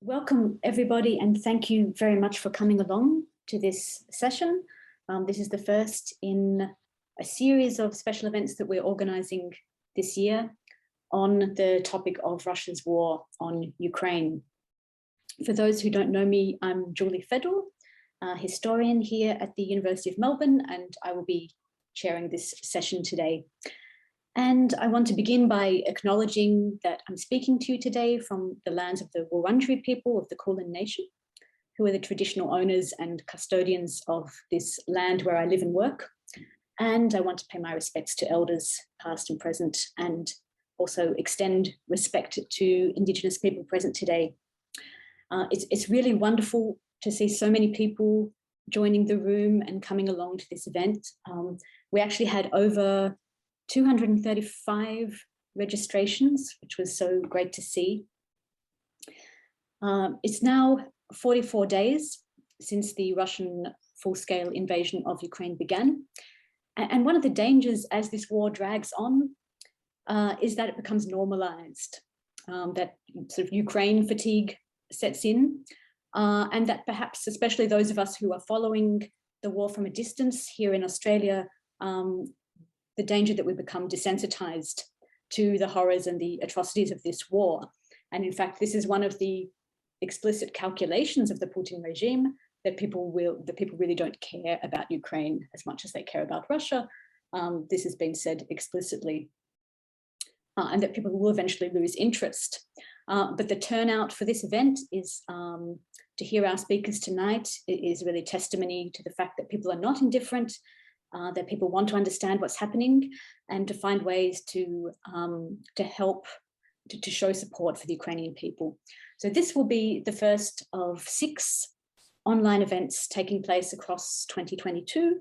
Welcome everybody, and thank you very much for coming along to this session. This is the first in a series of special events that we're organising this year on the topic of Russia's war on Ukraine. For those who don't know me, I'm Julie Federal, a historian here at the University of Melbourne, and I will be chairing this session today. And I want to begin by acknowledging that I'm speaking to you today from the lands of the Wurundjeri people of the Kulin Nation, who are the traditional owners and custodians of this land where I live and work. And I want to pay my respects to elders past and present, and also extend respect to Indigenous people present today. It's really wonderful to see so many people joining the room and coming along to this event. We actually had over 235 registrations, which was so great to see. It's now 44 days since the Russian full-scale invasion of Ukraine began. And one of the dangers as this war drags on is that it becomes normalized, that sort of Ukraine fatigue sets in, and that perhaps, especially those of us who are following the war from a distance here in Australia, the danger that we become desensitized to the horrors and the atrocities of this war. And in fact, this is one of the explicit calculations of the Putin regime, that people really don't care about Ukraine as much as they care about Russia. This has been said explicitly, and that people will eventually lose interest. But the turnout for this event is, to hear our speakers tonight, is really testimony to the fact that people are not indifferent, that people want to understand what's happening, and to find ways to help to show support for the Ukrainian people. So this will be the first of 6 online events taking place across 2022,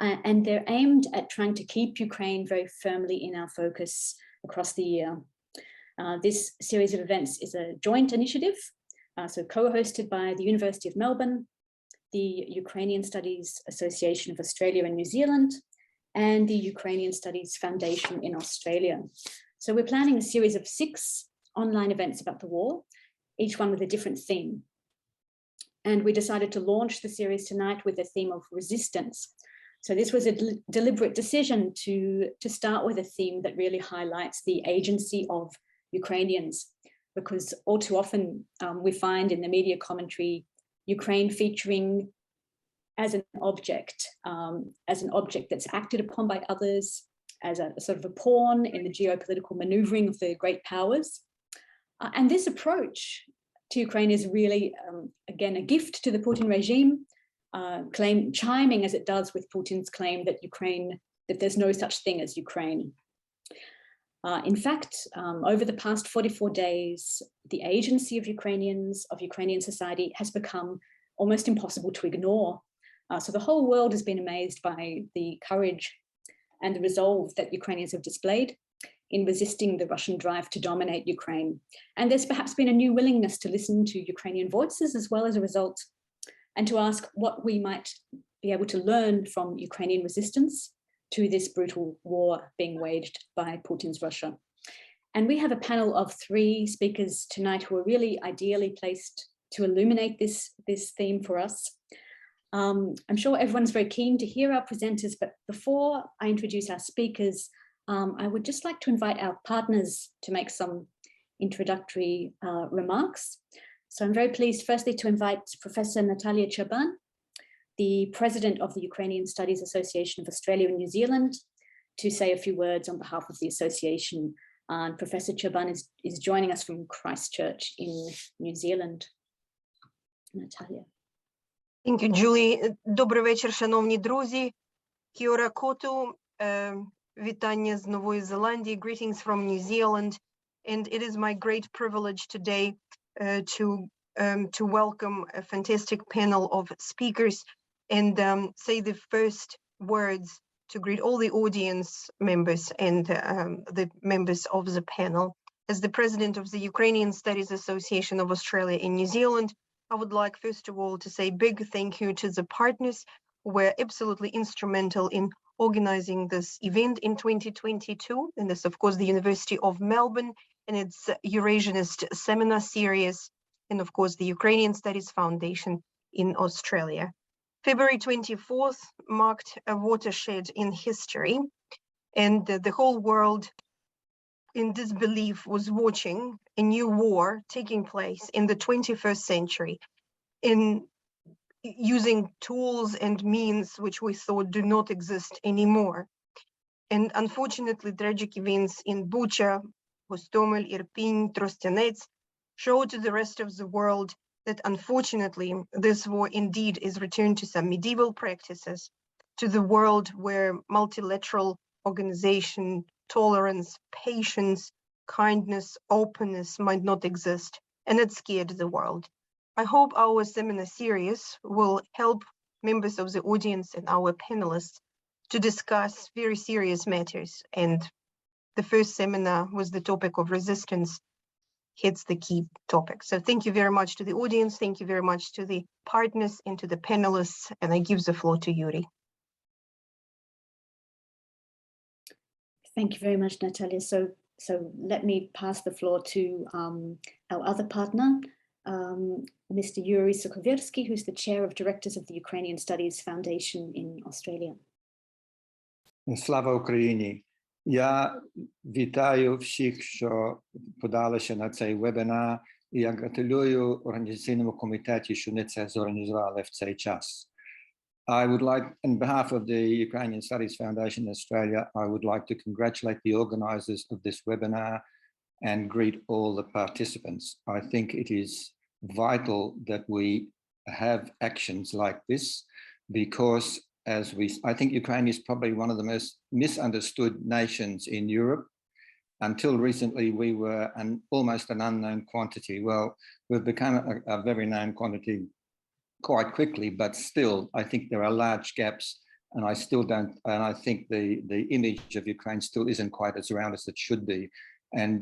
and they're aimed at trying to keep Ukraine very firmly in our focus across the year. This series of events is a joint initiative, so co-hosted by the University of Melbourne, the Ukrainian Studies Association of Australia and New Zealand, and the Ukrainian Studies Foundation in Australia. So we're planning a series of 6 online events about the war, each one with a different theme. And we decided to launch the series tonight with a theme of resistance. So this was a deliberate decision to start with a theme that really highlights the agency of Ukrainians, because all too often we find in the media commentary Ukraine featuring as an object that's acted upon by others, as a sort of a pawn in the geopolitical maneuvering of the great powers. And this approach to Ukraine is really, again, a gift to the Putin regime, chiming as it does with Putin's claim that that there's no such thing as Ukraine. In fact, over the past 44 days, the agency of Ukrainians, of Ukrainian society, has become almost impossible to ignore. So the whole world has been amazed by the courage and the resolve that Ukrainians have displayed in resisting the Russian drive to dominate Ukraine. And there's perhaps been a new willingness to listen to Ukrainian voices as well as a result, and to ask what we might be able to learn from Ukrainian resistance to this brutal war being waged by Putin's Russia. And we have a panel of 3 speakers tonight who are really ideally placed to illuminate this theme for us. I'm sure everyone's very keen to hear our presenters, but before I introduce our speakers, I would just like to invite our partners to make some introductory remarks. So I'm very pleased firstly to invite Professor Natalia Chaban, the President of the Ukrainian Studies Association of Australia and New Zealand, to say a few words on behalf of the association. And Professor Chaban is joining us from Christchurch in New Zealand. Natalia. Thank you, Julie. Добрий вечір, шановні друзі. Kia ora koutou. Вітання з Нової Зеландії. Greetings from New Zealand. And it is my great privilege today to welcome a fantastic panel of speakers and say the first words to greet all the audience members and the members of the panel. As the president of the Ukrainian Studies Association of Australia and New Zealand, I would like first of all to say big thank you to the partners who were absolutely instrumental in organizing this event in 2022. And this, of course, the University of Melbourne and its Eurasianist Seminar Series, and of course the Ukrainian Studies Foundation in Australia. February 24th marked a watershed in history, and the whole world in disbelief was watching a new war taking place in the 21st century in using tools and means which we thought do not exist anymore. And unfortunately, tragic events in Bucha, Hostomel, Irpin, Trostianets show to the rest of the world that unfortunately, this war indeed is returned to some medieval practices, to the world where multilateral organization, tolerance, patience, kindness, openness might not exist, and it scared the world. I hope our seminar series will help members of the audience and our panelists to discuss very serious matters. And the first seminar was the topic of resistance hits the key topic. So thank you very much to the audience. Thank you very much to the partners and to the panelists. And I give the floor to Yuri. Thank you very much, Natalia. So let me pass the floor to our other partner, Mr. Yuri Sokoversky, who's the chair of directors of the Ukrainian Studies Foundation in Australia. Слава Україні! Я вітаю всіх, що подалися на цей вебінар, і я гратулюю організаційному комітеті, що вони це зорганізували в цей час. I would like, on behalf of the Ukrainian Studies Foundation in Australia, I would like to congratulate the organizers of this webinar and greet all the participants. I think it is vital that we have actions like this because I think Ukraine is probably one of the most misunderstood nations in Europe. Until recently, we were almost an unknown quantity. Well, we've become a very known quantity quite quickly, but still, I think there are large gaps, and I think the image of Ukraine still isn't quite as round as it should be. And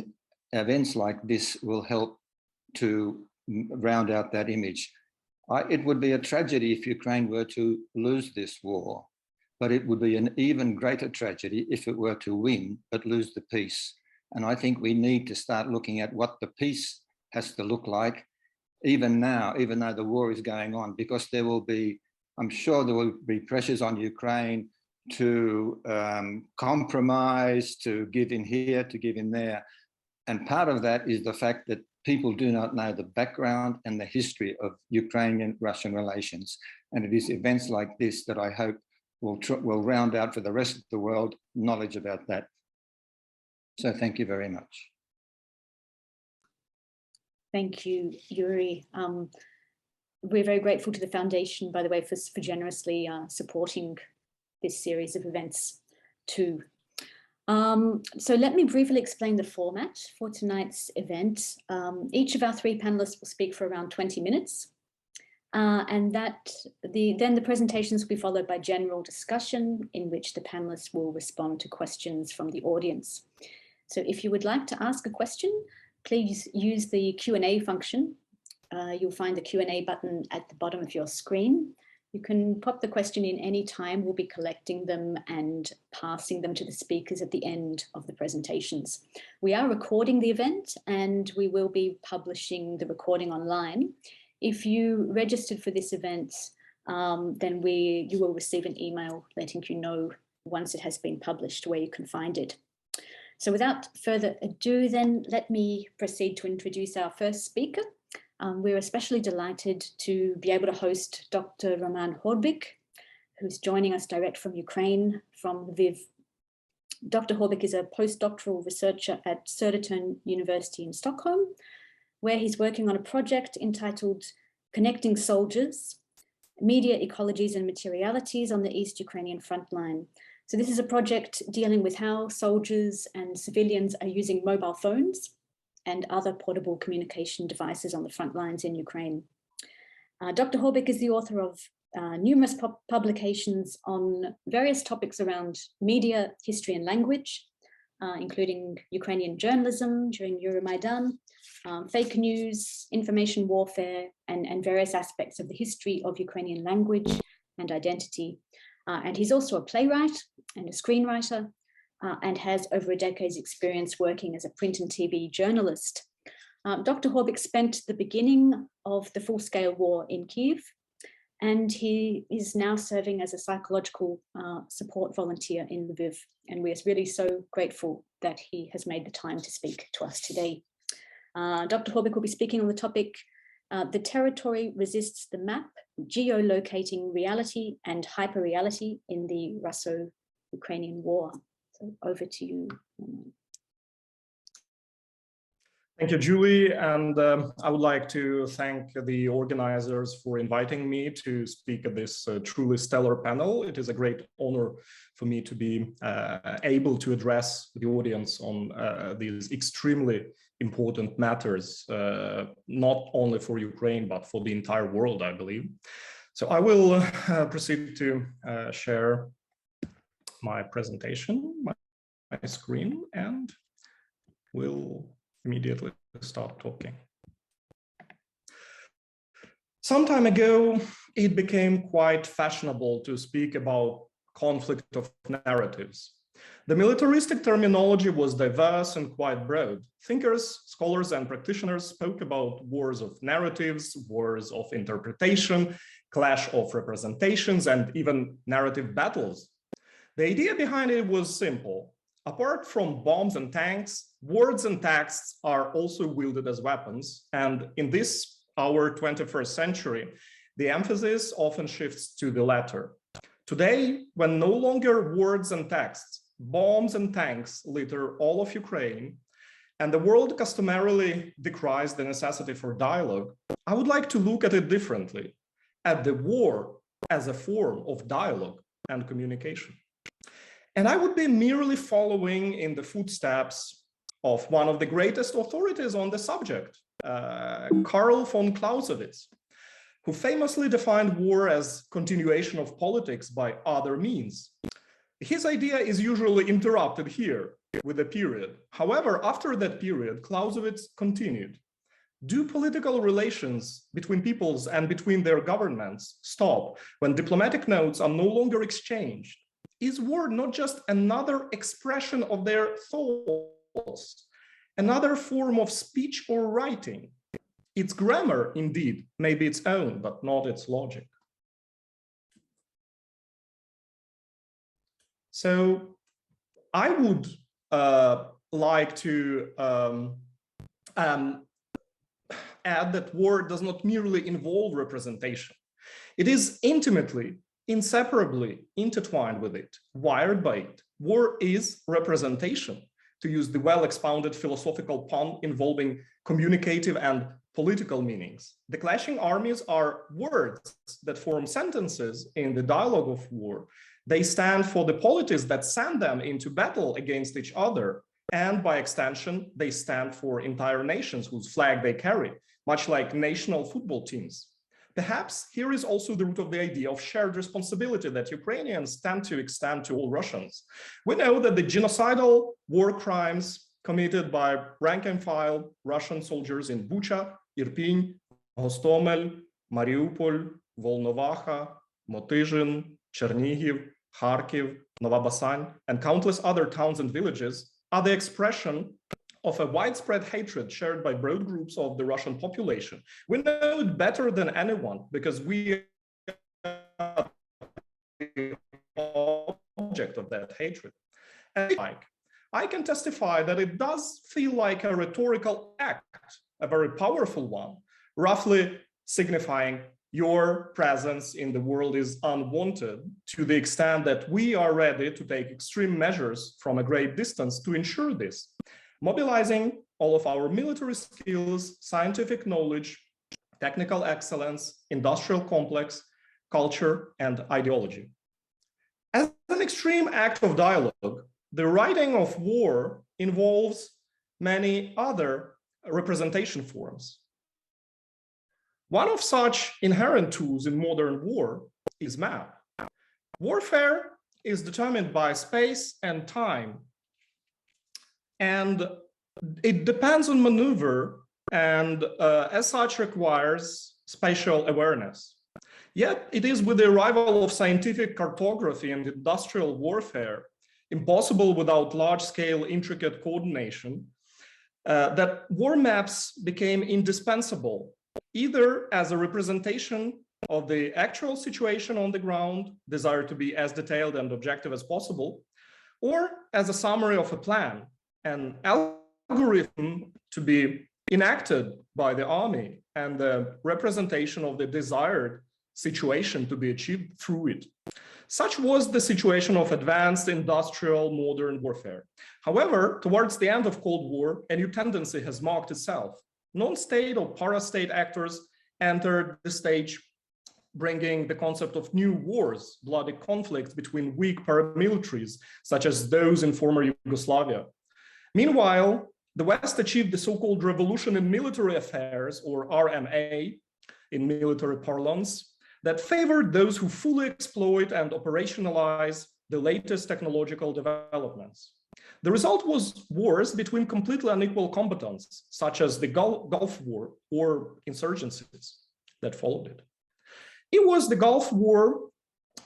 events like this will help to round out that image. It would be a tragedy if Ukraine were to lose this war, but it would be an even greater tragedy if it were to win, but lose the peace. And I think we need to start looking at what the peace has to look like, even now, even though the war is going on, because there will be, I'm sure there will be pressures on Ukraine to compromise, to give in here, to give in there. And part of that is the fact that people do not know the background and the history of Ukrainian-Russian relations. And it is events like this that I hope will round out for the rest of the world knowledge about that. So thank you very much. Thank you, Yuri. We're very grateful to the Foundation, by the way, for generously supporting this series of events too. So let me briefly explain the format for tonight's event. Each of our three panelists will speak for around 20 minutes. And then the presentations will be followed by general discussion in which the panelists will respond to questions from the audience. So if you would like to ask a question, please use the Q&A function. You'll find the Q&A button at the bottom of your screen. You can pop the question in any time. We'll be collecting them and passing them to the speakers at the end of the presentations. We are recording the event and we will be publishing the recording online. If you registered for this event, then you will receive an email letting you know once it has been published where you can find it. So without further ado, then let me proceed to introduce our first speaker. We're especially delighted to be able to host Dr. Roman Horbyk, who's joining us direct from Ukraine, from Lviv. Dr. Horbyk is a postdoctoral researcher at Södertörn University in Stockholm, where he's working on a project entitled Connecting Soldiers, Media, Ecologies and Materialities on the East Ukrainian Frontline. So this is a project dealing with how soldiers and civilians are using mobile phones and other portable communication devices on the front lines in Ukraine. Dr. Horbyk is the author of numerous publications on various topics around media, history and language, including Ukrainian journalism during Euromaidan, fake news, information warfare, and various aspects of the history of Ukrainian language and identity. And he's also a playwright and a screenwriter, and has over a decade's experience working as a print and TV journalist. Dr. Horbyk spent the beginning of the full-scale war in Kyiv, and he is now serving as a psychological support volunteer in Lviv. And we are really so grateful that he has made the time to speak to us today. Dr. Horbyk will be speaking on the topic, The Territory Resists the Map, Geolocating Reality and Hyperreality in the Russo-Ukrainian War. So over to you. Thank you, Julie, and I would like to thank the organizers for inviting me to speak at this truly stellar panel. It is a great honor for me to be able to address the audience on these extremely important matters, not only for Ukraine, but for the entire world, I believe. So I will proceed to share my presentation, my screen, and we'll immediately start talking. Some time ago, it became quite fashionable to speak about conflict of narratives. The militaristic terminology was diverse and quite broad. Thinkers, scholars, and practitioners spoke about wars of narratives, wars of interpretation, clash of representations, and even narrative battles. The idea behind it was simple. Apart from bombs and tanks, words and texts are also wielded as weapons. And in this, our 21st century, the emphasis often shifts to the latter. Today, when no longer words and texts, bombs and tanks litter all of Ukraine, and the world customarily decries the necessity for dialogue, I would like to look at it differently, at the war as a form of dialogue and communication. And I would be merely following in the footsteps of one of the greatest authorities on the subject, Karl von Clausewitz, who famously defined war as continuation of politics by other means. His idea is usually interrupted here with a period. However, after that period, Clausewitz continued. Do political relations between peoples and between their governments stop when diplomatic notes are no longer exchanged? Is war not just another expression of their thoughts, another form of speech or writing? Its grammar, indeed, may be its own, but not its logic. So I would like to add that war does not merely involve representation. It is intimately, inseparably intertwined with it, wired by it. War is representation, to use the well-expounded philosophical pun involving communicative and political meanings. The clashing armies are words that form sentences in the dialogue of war. They stand for the polities that send them into battle against each other. And by extension, they stand for entire nations whose flag they carry, much like national football teams. Perhaps here is also the root of the idea of shared responsibility that Ukrainians tend to extend to all Russians. We know that the genocidal war crimes committed by rank-and-file Russian soldiers in Bucha, Irpin, Hostomel, Mariupol, Volnovakha, Motyzhin, Chernihiv, Kharkiv, Novobasan, and countless other towns and villages are the expression of a widespread hatred shared by broad groups of the Russian population. We know it better than anyone because we are the object of that hatred. And I can testify that it does feel like a rhetorical act, a very powerful one, roughly signifying your presence in the world is unwanted to the extent that we are ready to take extreme measures from a great distance to ensure this, mobilizing all of our military skills, scientific knowledge, technical excellence, industrial complex, culture, and ideology. As an extreme act of dialogue, the writing of war involves many other representation forms. One of such inherent tools in modern war is map. Warfare is determined by space and time, and it depends on maneuver and as such requires spatial awareness. Yet it is with the arrival of scientific cartography and industrial warfare impossible without large-scale intricate coordination that war maps became indispensable, either as a representation of the actual situation on the ground, desired to be as detailed and objective as possible, or as a summary of a plan, an algorithm to be enacted by the army, and the representation of the desired situation to be achieved through it. Such was the situation of advanced industrial modern warfare. However, towards the end of Cold War, a new tendency has marked itself. Non-state or para-state actors entered the stage, bringing the concept of new wars, bloody conflicts between weak paramilitaries, such as those in former Yugoslavia. Meanwhile, the West achieved the so-called revolution in military affairs, or RMA, in military parlance, that favored those who fully exploit and operationalize the latest technological developments. The result was wars between completely unequal combatants, such as the Gulf War or insurgencies that followed it. It was the Gulf War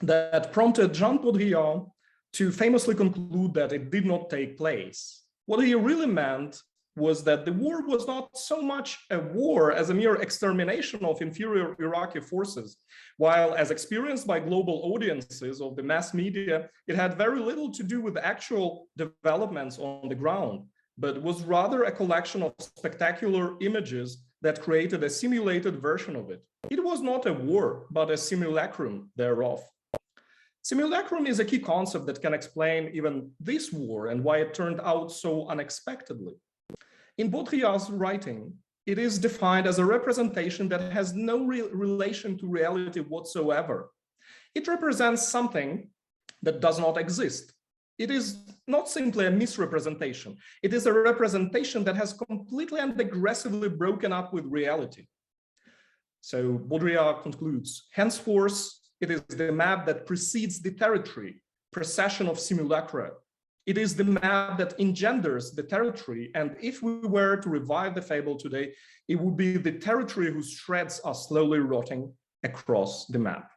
that prompted Jean Baudrillard to famously conclude that it did not take place. What he really meant was that the war was not so much a war as a mere extermination of inferior Iraqi forces, while as experienced by global audiences of the mass media, it had very little to do with actual developments on the ground, but was rather a collection of spectacular images that created a simulated version of it. It was not a war, but a simulacrum thereof. Simulacrum is a key concept that can explain even this war and why it turned out so unexpectedly. In Baudrillard's writing, it is defined as a representation that has no relation to reality whatsoever. It represents something that does not exist. It is not simply a misrepresentation. It is a representation that has completely and aggressively broken up with reality. So Baudrillard concludes, henceforth, it is the map that precedes the territory, procession of simulacra. It is the map that engenders the territory. And if we were to revive the fable today, it would be the territory whose shreds are slowly rotting across the map.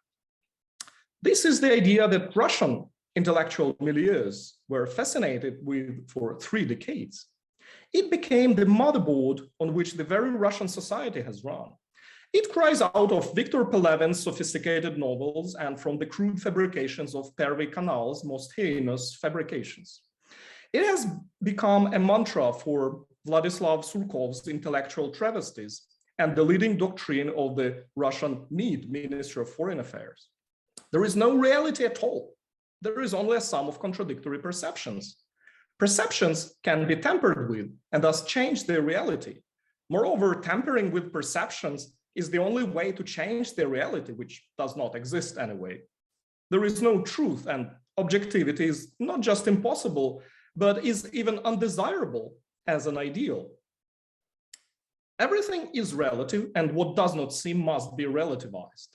This is the idea that Russian intellectual milieus were fascinated with for 3 decades. It became the motherboard on which the very Russian society has run. It cries out of Victor Pelevin's sophisticated novels and from the crude fabrications of Pervy Kanal's most heinous fabrications. It has become a mantra for Vladislav Surkov's intellectual travesties and the leading doctrine of the Russian MID, Ministry of Foreign Affairs. There is no reality at all. There is only a sum of contradictory perceptions. Perceptions can be tampered with and thus change their reality. Moreover, tampering with perceptions is the only way to change the reality, which does not exist anyway. There is no truth, and objectivity is not just impossible, but is even undesirable as an ideal. Everything is relative, and what does not seem must be relativized.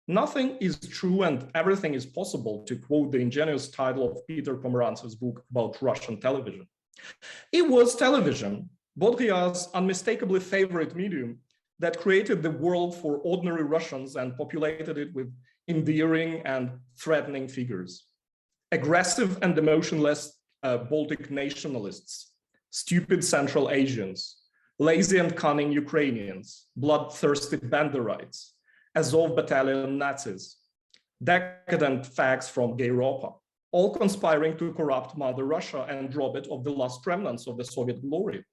Nothing is true and everything is possible, to quote the ingenious title of Peter Pomerantsev's book about Russian television. It was television, Baudrillard's unmistakably favorite medium, that created the world for ordinary Russians and populated it with endearing and threatening figures. Aggressive and emotionless Baltic nationalists, stupid Central Asians, lazy and cunning Ukrainians, bloodthirsty Banderites, Azov battalion Nazis, decadent fags from Gay Europa, all conspiring to corrupt Mother Russia and rob it of the last remnants of the Soviet glory.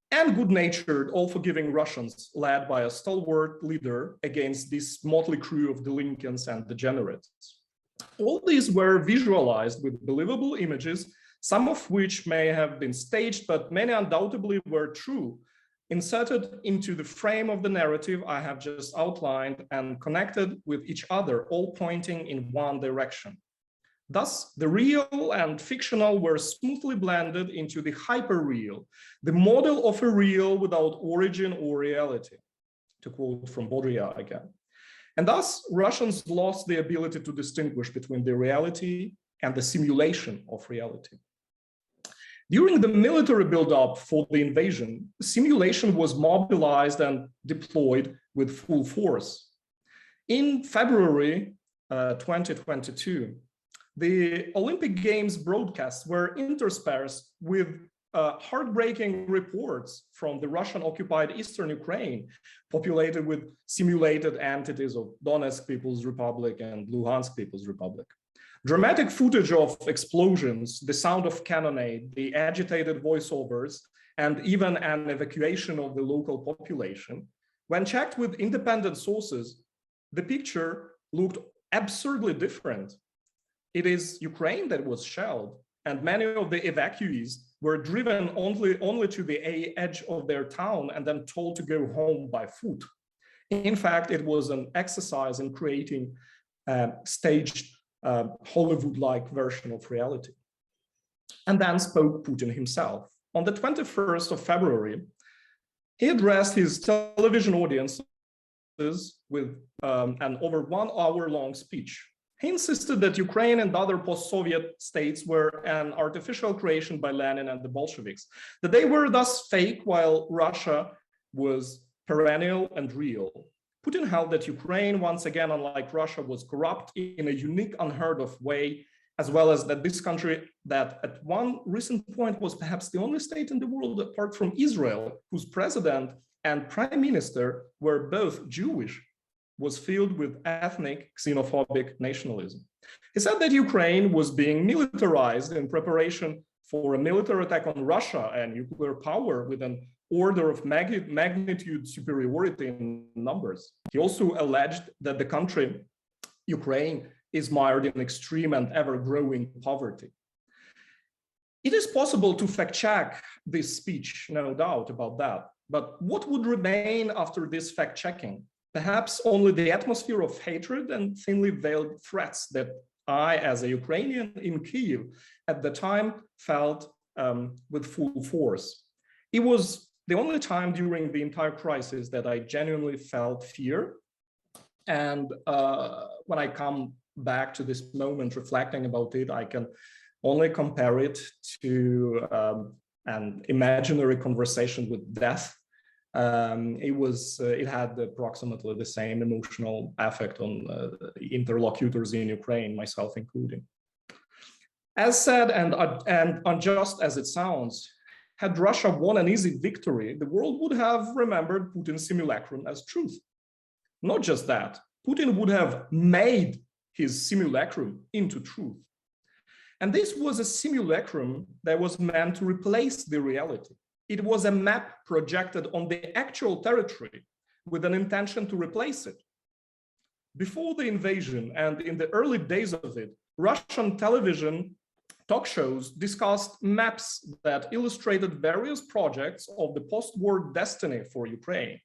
And good-natured, all-forgiving Russians led by a stalwart leader against this motley crew of delinquents and degenerates. All these were visualized with believable images, some of which may have been staged, but many undoubtedly were true, inserted into the frame of the narrative I have just outlined and connected with each other, all pointing in one direction. Thus, the real and fictional were smoothly blended into the hyperreal, the model of a real without origin or reality, to quote from Baudrillard again. And thus, Russians lost the ability to distinguish between the reality and the simulation of reality. During the military buildup for the invasion, simulation was mobilized and deployed with full force. In February 2022, the Olympic Games broadcasts were interspersed with heartbreaking reports from the Russian-occupied Eastern Ukraine, populated with simulated entities of Donetsk People's Republic and Luhansk People's Republic. Dramatic footage of explosions, the sound of cannonade, the agitated voiceovers, and even an evacuation of the local population. When checked with independent sources, the picture looked absurdly different. It is Ukraine that was shelled, and many of the evacuees were driven only to the edge of their town and then told to go home by foot. In fact, it was an exercise in creating a staged Hollywood-like version of reality. And then spoke Putin himself. On the 21st of February, he addressed his television audiences with an over 1 hour long speech. He insisted that Ukraine and other post-Soviet states were an artificial creation by Lenin and the Bolsheviks, that they were thus fake while Russia was perennial and real. Putin held that Ukraine, once again, unlike Russia, was corrupt in a unique, unheard of way, as well as that this country, that at one recent point was perhaps the only state in the world apart from Israel, whose president and prime minister were both Jewish, was filled with ethnic, xenophobic nationalism. He said that Ukraine was being militarized in preparation for a military attack on Russia and nuclear power with an order of magnitude superiority in numbers. He also alleged that the country, Ukraine, is mired in extreme and ever-growing poverty. It is possible to fact-check this speech, no doubt about that. But what would remain after this fact-checking? Perhaps only the atmosphere of hatred and thinly veiled threats that I, as a Ukrainian in Kyiv, at the time felt with full force. It was the only time during the entire crisis that I genuinely felt fear. And when I come back to this moment reflecting about it, I can only compare it to an imaginary conversation with death. It had approximately the same emotional effect on interlocutors in Ukraine, myself including. As said, and unjust as it sounds, had Russia won an easy victory, the world would have remembered Putin's simulacrum as truth. Not just that, Putin would have made his simulacrum into truth. And this was a simulacrum that was meant to replace the reality. It was a map projected on the actual territory with an intention to replace it. Before the invasion and in the early days of it, Russian television talk shows discussed maps that illustrated various projects of the post-war destiny for Ukraine.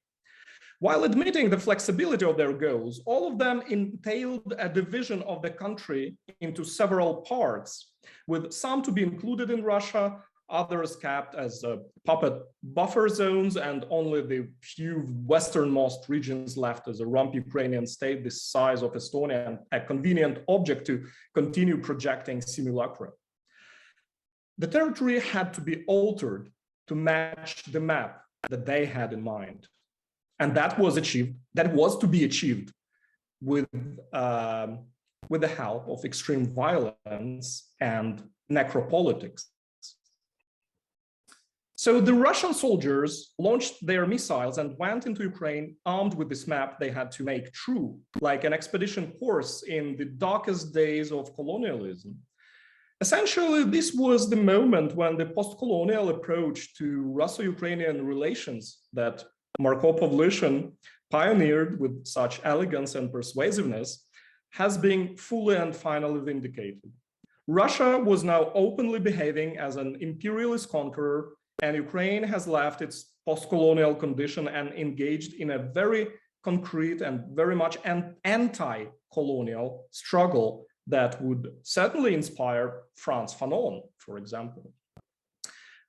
While admitting the flexibility of their goals, all of them entailed a division of the country into several parts, with some to be included in Russia, others capped as puppet buffer zones, and only the few westernmost regions left as a rump Ukrainian state the size of Estonia and a convenient object to continue projecting simulacra. The territory had to be altered to match the map that they had in mind. And that was achieved, that was to be achieved with the help of extreme violence and necropolitics. So the Russian soldiers launched their missiles and went into Ukraine armed with this map they had to make true, like an expedition course in the darkest days of colonialism. Essentially, this was the moment when the post-colonial approach to Russo-Ukrainian relations that Marko Pavlyshyn pioneered with such elegance and persuasiveness has been fully and finally vindicated. Russia was now openly behaving as an imperialist conqueror, and Ukraine has left its post-colonial condition and engaged in a very concrete and very much an anti-colonial struggle that would certainly inspire Frantz Fanon, for example.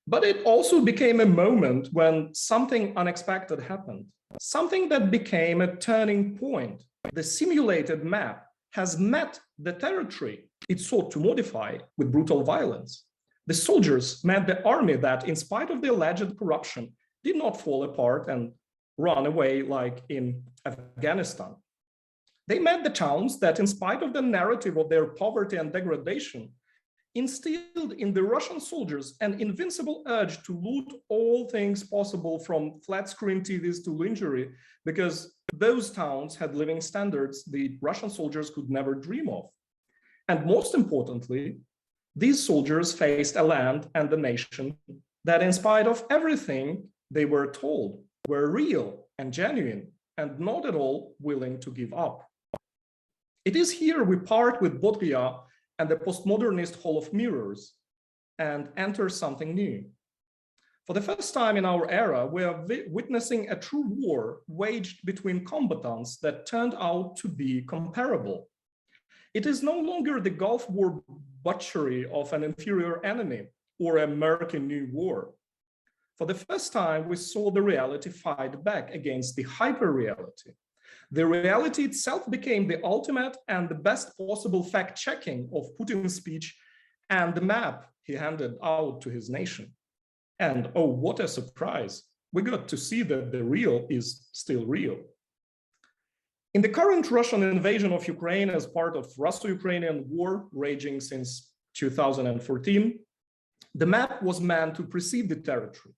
But it also became a moment when something unexpected happened, something that became a turning point. The simulated map has met the territory it sought to modify with brutal violence. The soldiers met the army that, in spite of the alleged corruption, did not fall apart and run away like in Afghanistan. They met the towns that, in spite of the narrative of their poverty and degradation, instilled in the Russian soldiers an invincible urge to loot all things possible, from flat screen TVs to lingerie, because those towns had living standards the Russian soldiers could never dream of. And most importantly, these soldiers faced a land and a nation that, in spite of everything they were told, were real and genuine and not at all willing to give up. It is here we part with Boichak and the postmodernist Hall of Mirrors and enter something new. For the first time in our era, we are witnessing a true war waged between combatants that turned out to be comparable. It is no longer the Gulf War butchery of an inferior enemy or a murky new war. For the first time, we saw the reality fight back against the hyper-reality. The reality itself became the ultimate and the best possible fact-checking of Putin's speech and the map he handed out to his nation. And oh, what a surprise. We got to see that the real is still real. In the current Russian invasion of Ukraine as part of Russo-Ukrainian war raging since 2014, the map was meant to precede the territory.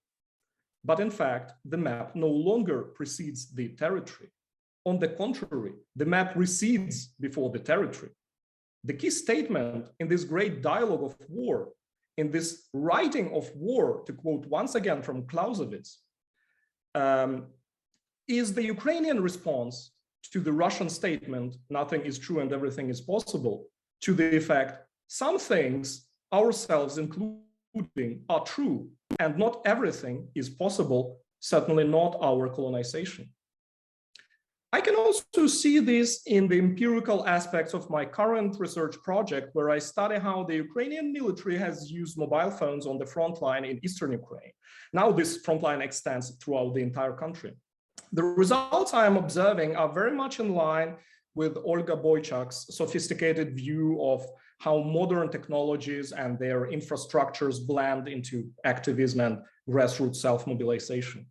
But in fact, the map no longer precedes the territory. On the contrary, the map recedes before the territory. The key statement in this great dialogue of war, in this writing of war, to quote once again from Clausewitz, is the Ukrainian response to the Russian statement, nothing is true and everything is possible, to the effect, some things, ourselves including, are true, and not everything is possible, certainly not our colonization. I can also see this in the empirical aspects of my current research project, where I study how the Ukrainian military has used mobile phones on the front line in Eastern Ukraine. Now this front line extends throughout the entire country. The results I am observing are very much in line with Olga Boichak's sophisticated view of how modern technologies and their infrastructures blend into activism and grassroots self-mobilization.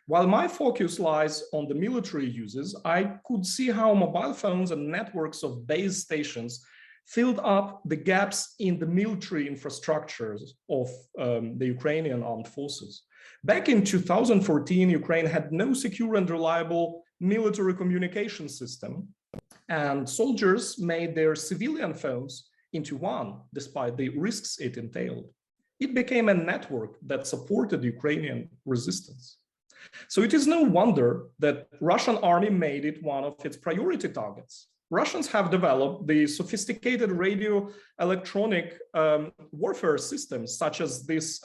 While my focus lies on the military uses, I could see how mobile phones and networks of base stations filled up the gaps in the military infrastructures of the Ukrainian armed forces. Back in 2014, Ukraine had no secure and reliable military communication system, and soldiers made their civilian phones into one, despite the risks it entailed. It became a network that supported Ukrainian resistance. So it is no wonder that Russian army made it one of its priority targets. Russians have developed the sophisticated radio electronic warfare systems, such as this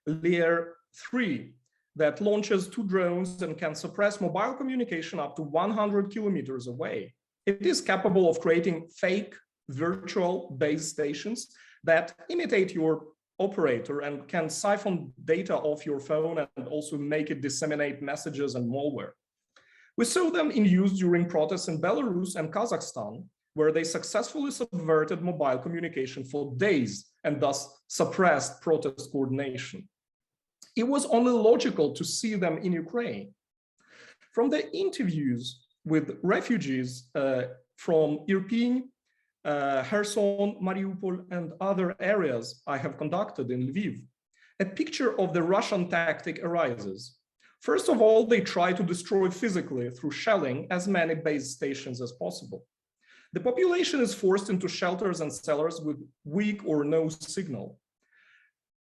Lear 3 that launches 2 drones and can suppress mobile communication up to 100 kilometers away. It is capable of creating fake virtual base stations that imitate your operator and can siphon data off your phone and also make it disseminate messages and malware. We saw them in use during protests in Belarus and Kazakhstan, where they successfully subverted mobile communication for days and thus suppressed protest coordination. It was only logical to see them in Ukraine. From the interviews with refugees from Irpin, Kherson, Mariupol, and other areas I have conducted in Lviv, a picture of the Russian tactic arises. First of all, they try to destroy physically through shelling as many base stations as possible. The population is forced into shelters and cellars with weak or no signal.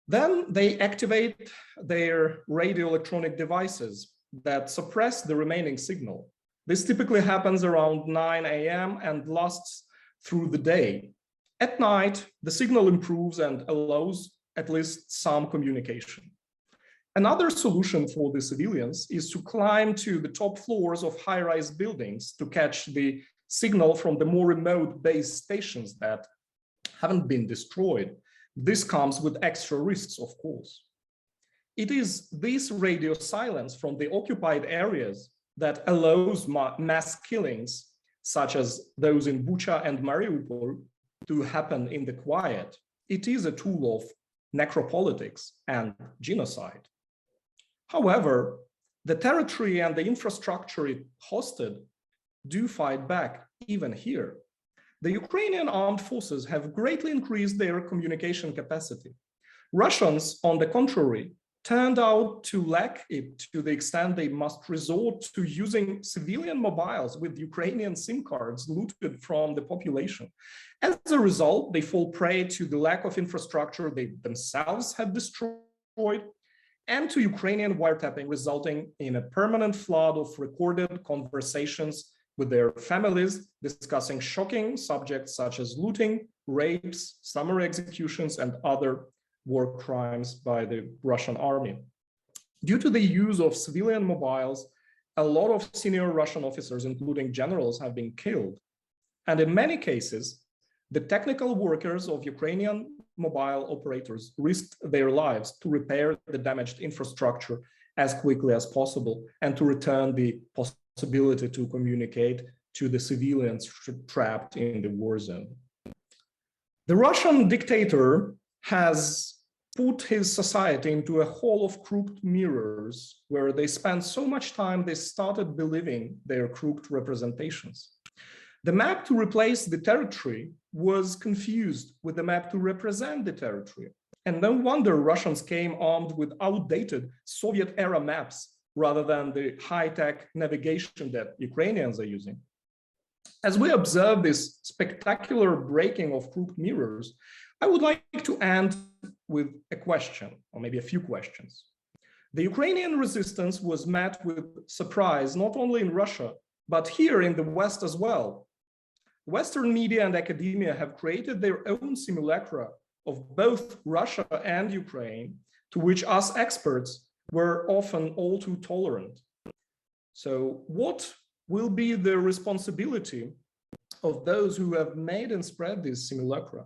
Then they activate their radio electronic devices that suppress the remaining signal. This typically happens around 9 a.m. and lasts through the day. At night, the signal improves and allows at least some communication. Another solution for the civilians is to climb to the top floors of high-rise buildings to catch the signal from the more remote base stations that haven't been destroyed. This comes with extra risks, of course. It is this radio silence from the occupied areas that allows mass killings, such as those in Bucha and Mariupol, to happen in the quiet. It is a tool of necropolitics and genocide. However, the territory and the infrastructure it hosted do fight back even here. the Ukrainian armed forces have greatly increased their communication capacity. Russians, on the contrary, turned out to lack it to the extent they must resort to using civilian mobiles with Ukrainian SIM cards looted from the population. As a result, they fall prey to the lack of infrastructure they themselves had destroyed and to Ukrainian wiretapping, resulting in a permanent flood of recorded conversations with their families discussing shocking subjects such as looting, rapes, summary executions, and other war crimes by the Russian army. Due to the use of civilian mobiles, a lot of senior Russian officers, including generals, have been killed. And in many cases, the technical workers of Ukrainian mobile operators risked their lives to repair the damaged infrastructure as quickly as possible and to return the possibility to communicate to the civilians trapped in the war zone. The Russian dictator has put his society into a hall of crooked mirrors where they spent so much time they started believing their crooked representations. The map to replace the territory was confused with the map to represent the territory. And no wonder Russians came armed with outdated Soviet-era maps rather than the high-tech navigation that Ukrainians are using. As we observe this spectacular breaking of crooked mirrors, I would like to end with a question, or maybe a few questions. The Ukrainian resistance was met with surprise, not only in Russia, but here in the West as well. Western media and academia have created their own simulacra of both Russia and Ukraine, to which us experts were often all too tolerant. So what will be the responsibility of those who have made and spread this simulacra?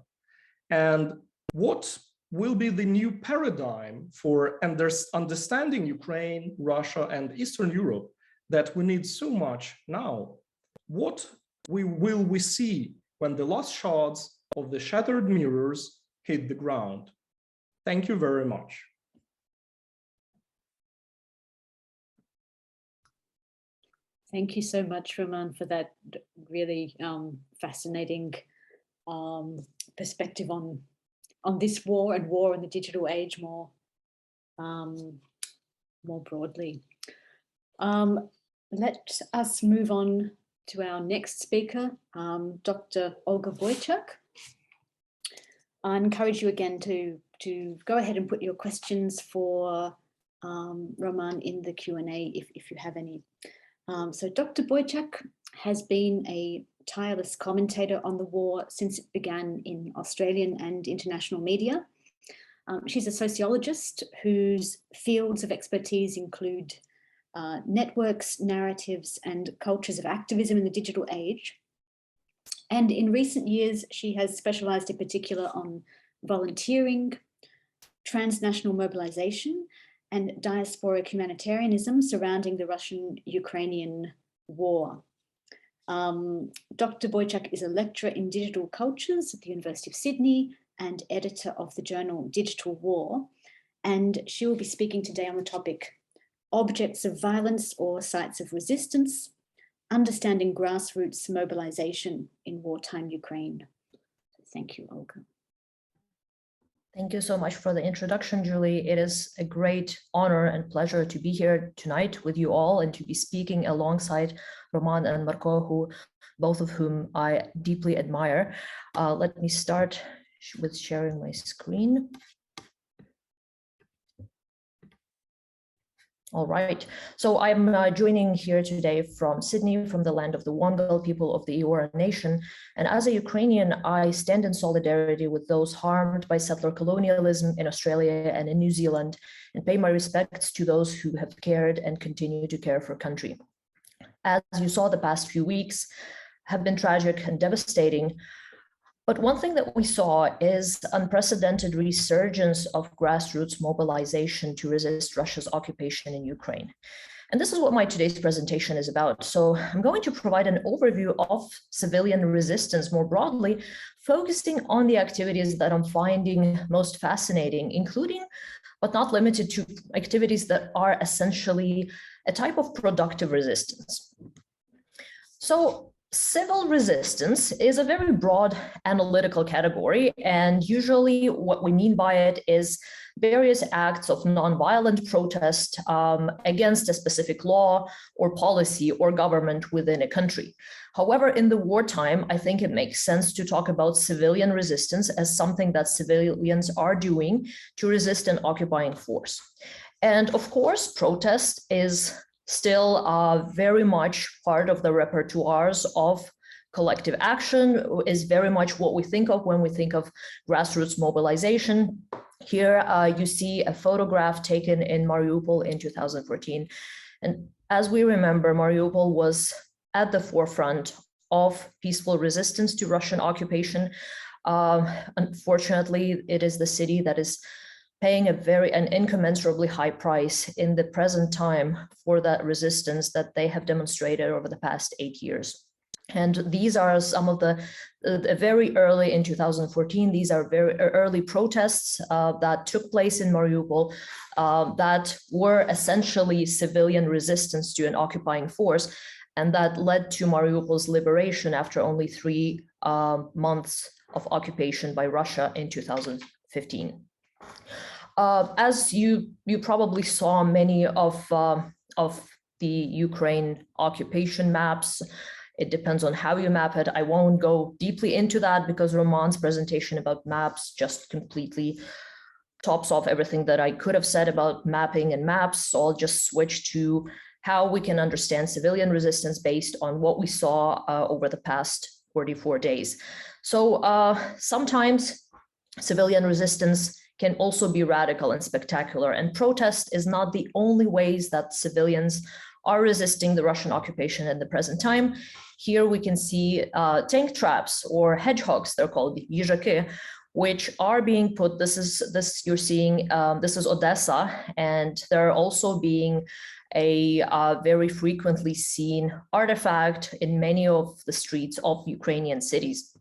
And what will be the new paradigm for understanding Ukraine, Russia, and Eastern Europe that we need so much now? What will we see when the last shards of the shattered mirrors hit the ground? Thank you very much. Thank you so much, Roman, for that really fascinating perspective on this war and war in the digital age more broadly. Let us move on to our next speaker, Dr. Olga Boichak. I encourage you again to go ahead and put your questions for Roman in the Q&A if you have any. So Dr. Boichak has been a tireless commentator on the war since it began in Australian and international media. She's a sociologist whose fields of expertise include networks, narratives, and cultures of activism in the digital age. And in recent years, she has specialized in particular on volunteering, transnational mobilization, and diasporic humanitarianism surrounding the Russian-Ukrainian war. Dr. Boichak is a lecturer in digital cultures at the University of Sydney and editor of the journal Digital War. And she will be speaking today on the topic, Objects of Violence or Sites of Resistance, Understanding Grassroots Mobilization in Wartime Ukraine. Thank you, Olga. Thank you so much for the introduction, Julie. It is a great honor and pleasure to be here tonight with you all and to be speaking alongside Roman and Marko, both of whom I deeply admire. Let me start with sharing my screen. All right, so I'm joining here today from Sydney, from the land of the Wongal people of the Eora nation. And as a Ukrainian, I stand in solidarity with those harmed by settler colonialism in Australia and in New Zealand, and pay my respects to those who have cared and continue to care for country. As you saw, the past few weeks have been tragic and devastating. But one thing that we saw is unprecedented resurgence of grassroots mobilization to resist Russia's occupation in Ukraine. And this is what my today's presentation is about. So I'm going to provide an overview of civilian resistance more broadly, focusing on the activities that I'm finding most fascinating, including, but not limited to, activities that are essentially a type of productive resistance. So Civil resistance is a very broad analytical category, and usually what we mean by it is various acts of nonviolent protest against a specific law or policy or government within a country. However, in the wartime, I think it makes sense to talk about civilian resistance as something that civilians are doing to resist an occupying force. And of course, protest is still very much part of the repertoires of collective action, is very much what we think of when we think of grassroots mobilization. Here you see a photograph taken in Mariupol in 2014. And as we remember, Mariupol was at the forefront of peaceful resistance to Russian occupation. Unfortunately, it is the city that is paying an incommensurably high price in the present time for that resistance that they have demonstrated over the past 8 years. And these are some of the very early in 2014, these are very early protests that took place in Mariupol that were essentially civilian resistance to an occupying force, and that led to Mariupol's liberation after only 3 months of occupation by Russia in 2015. As you probably saw many of the Ukraine occupation maps. It depends on how you map it. I won't go deeply into that because Roman's presentation about maps just completely tops off everything that I could have said about mapping and maps. So I'll just switch to how we can understand civilian resistance based on what we saw over the past 44 days. So sometimes civilian resistance can also be radical and spectacular, and protest is not the only ways that civilians are resisting the Russian occupation in the present time. Here we can see tank traps or hedgehogs, they're called yizhaki, which are being put, this is Odessa, and they're also being a very frequently seen artifact in many of the streets of Ukrainian cities.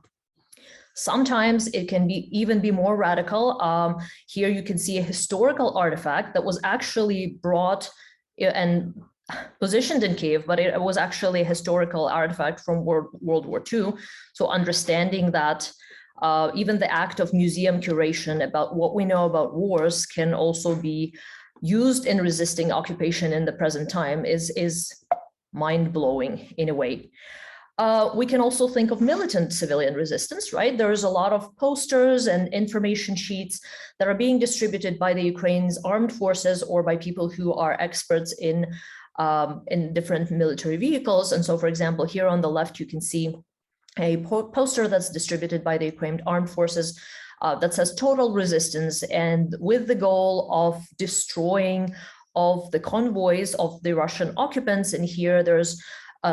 Sometimes it can even be more radical. Here you can see a historical artifact that was actually brought and positioned in Kiev, but it was actually a historical artifact from World War II. So understanding that even the act of museum curation about what we know about wars can also be used in resisting occupation in the present time is mind-blowing in a way. We can also think of militant civilian resistance, right? There's a lot of posters and information sheets that are being distributed by the Ukraine's armed forces or by people who are experts in different military vehicles. And so, for example, here on the left, you can see a poster that's distributed by the Ukraine armed forces that says total resistance, and with the goal of destroying of the convoys of the Russian occupants. And here there's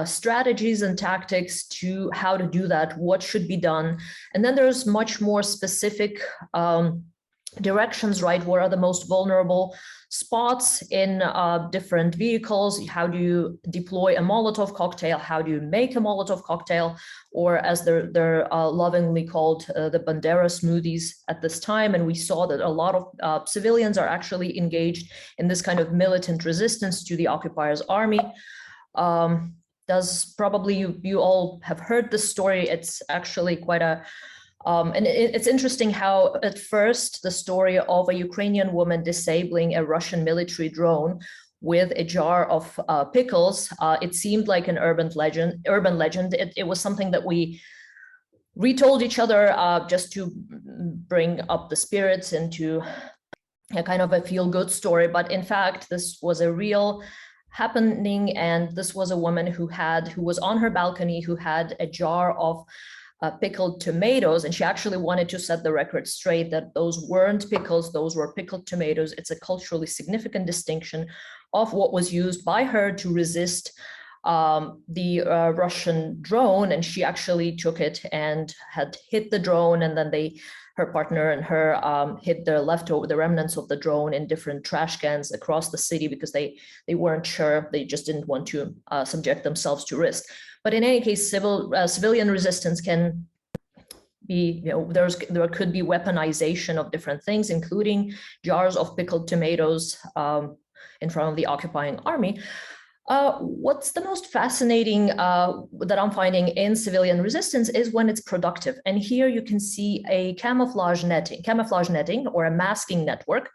strategies and tactics to how to do that, what should be done. And then there's much more specific directions, right? Where are the most vulnerable spots in different vehicles? How do you deploy a Molotov cocktail? How do you make a Molotov cocktail? Or as they're lovingly called, the Bandera smoothies at this time. And we saw that a lot of civilians are actually engaged in this kind of militant resistance to the occupier's army. Probably you all have heard this story. It's actually quite a, and it's interesting how at first the story of a Ukrainian woman disabling a Russian military drone with a jar of pickles, it seemed like an urban legend. It was something that we retold each other just to bring up the spirits into a kind of a feel-good story. But in fact, this was a real happening, and this was a woman who was on her balcony, who had a jar of pickled tomatoes, and she actually wanted to set the record straight that those weren't pickles, those were pickled tomatoes. It's a culturally significant distinction of what was used by her to resist the Russian drone, and she actually took it and had hit the drone, and then her partner and her hid the remnants of the drone in different trash cans across the city because they weren't sure, they just didn't want to subject themselves to risk. But in any case, civilian resistance can be, there could be weaponization of different things, including jars of pickled tomatoes in front of the occupying army. What's the most fascinating that I'm finding in civilian resistance is when it's productive. And here you can see a camouflage netting or a masking network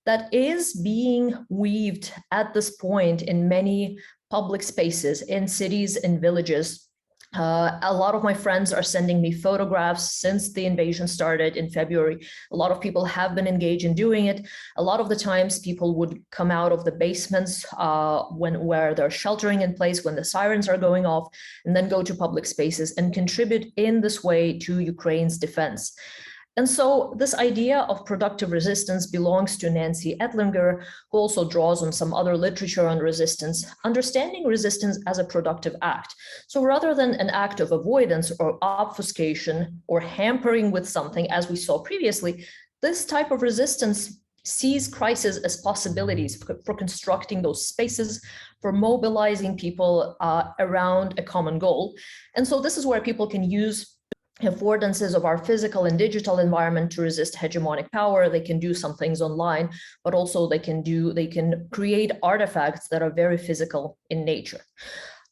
that is being weaved at this point in many public spaces, in cities and villages. A lot of my friends are sending me photographs since the invasion started in February. A lot of people have been engaged in doing it. A lot of the times people would come out of the basements where they're sheltering in place, when the sirens are going off, and then go to public spaces and contribute in this way to Ukraine's defense. And so this idea of productive resistance belongs to Nancy Ettlinger, who also draws on some other literature on resistance, understanding resistance as a productive act. So rather than an act of avoidance or obfuscation or hampering with something, as we saw previously, this type of resistance sees crisis as possibilities for constructing those spaces, for mobilizing people around a common goal. And so this is where people can use affordances of our physical and digital environment to resist hegemonic power. They can do some things online, but also they can create artifacts that are very physical in nature.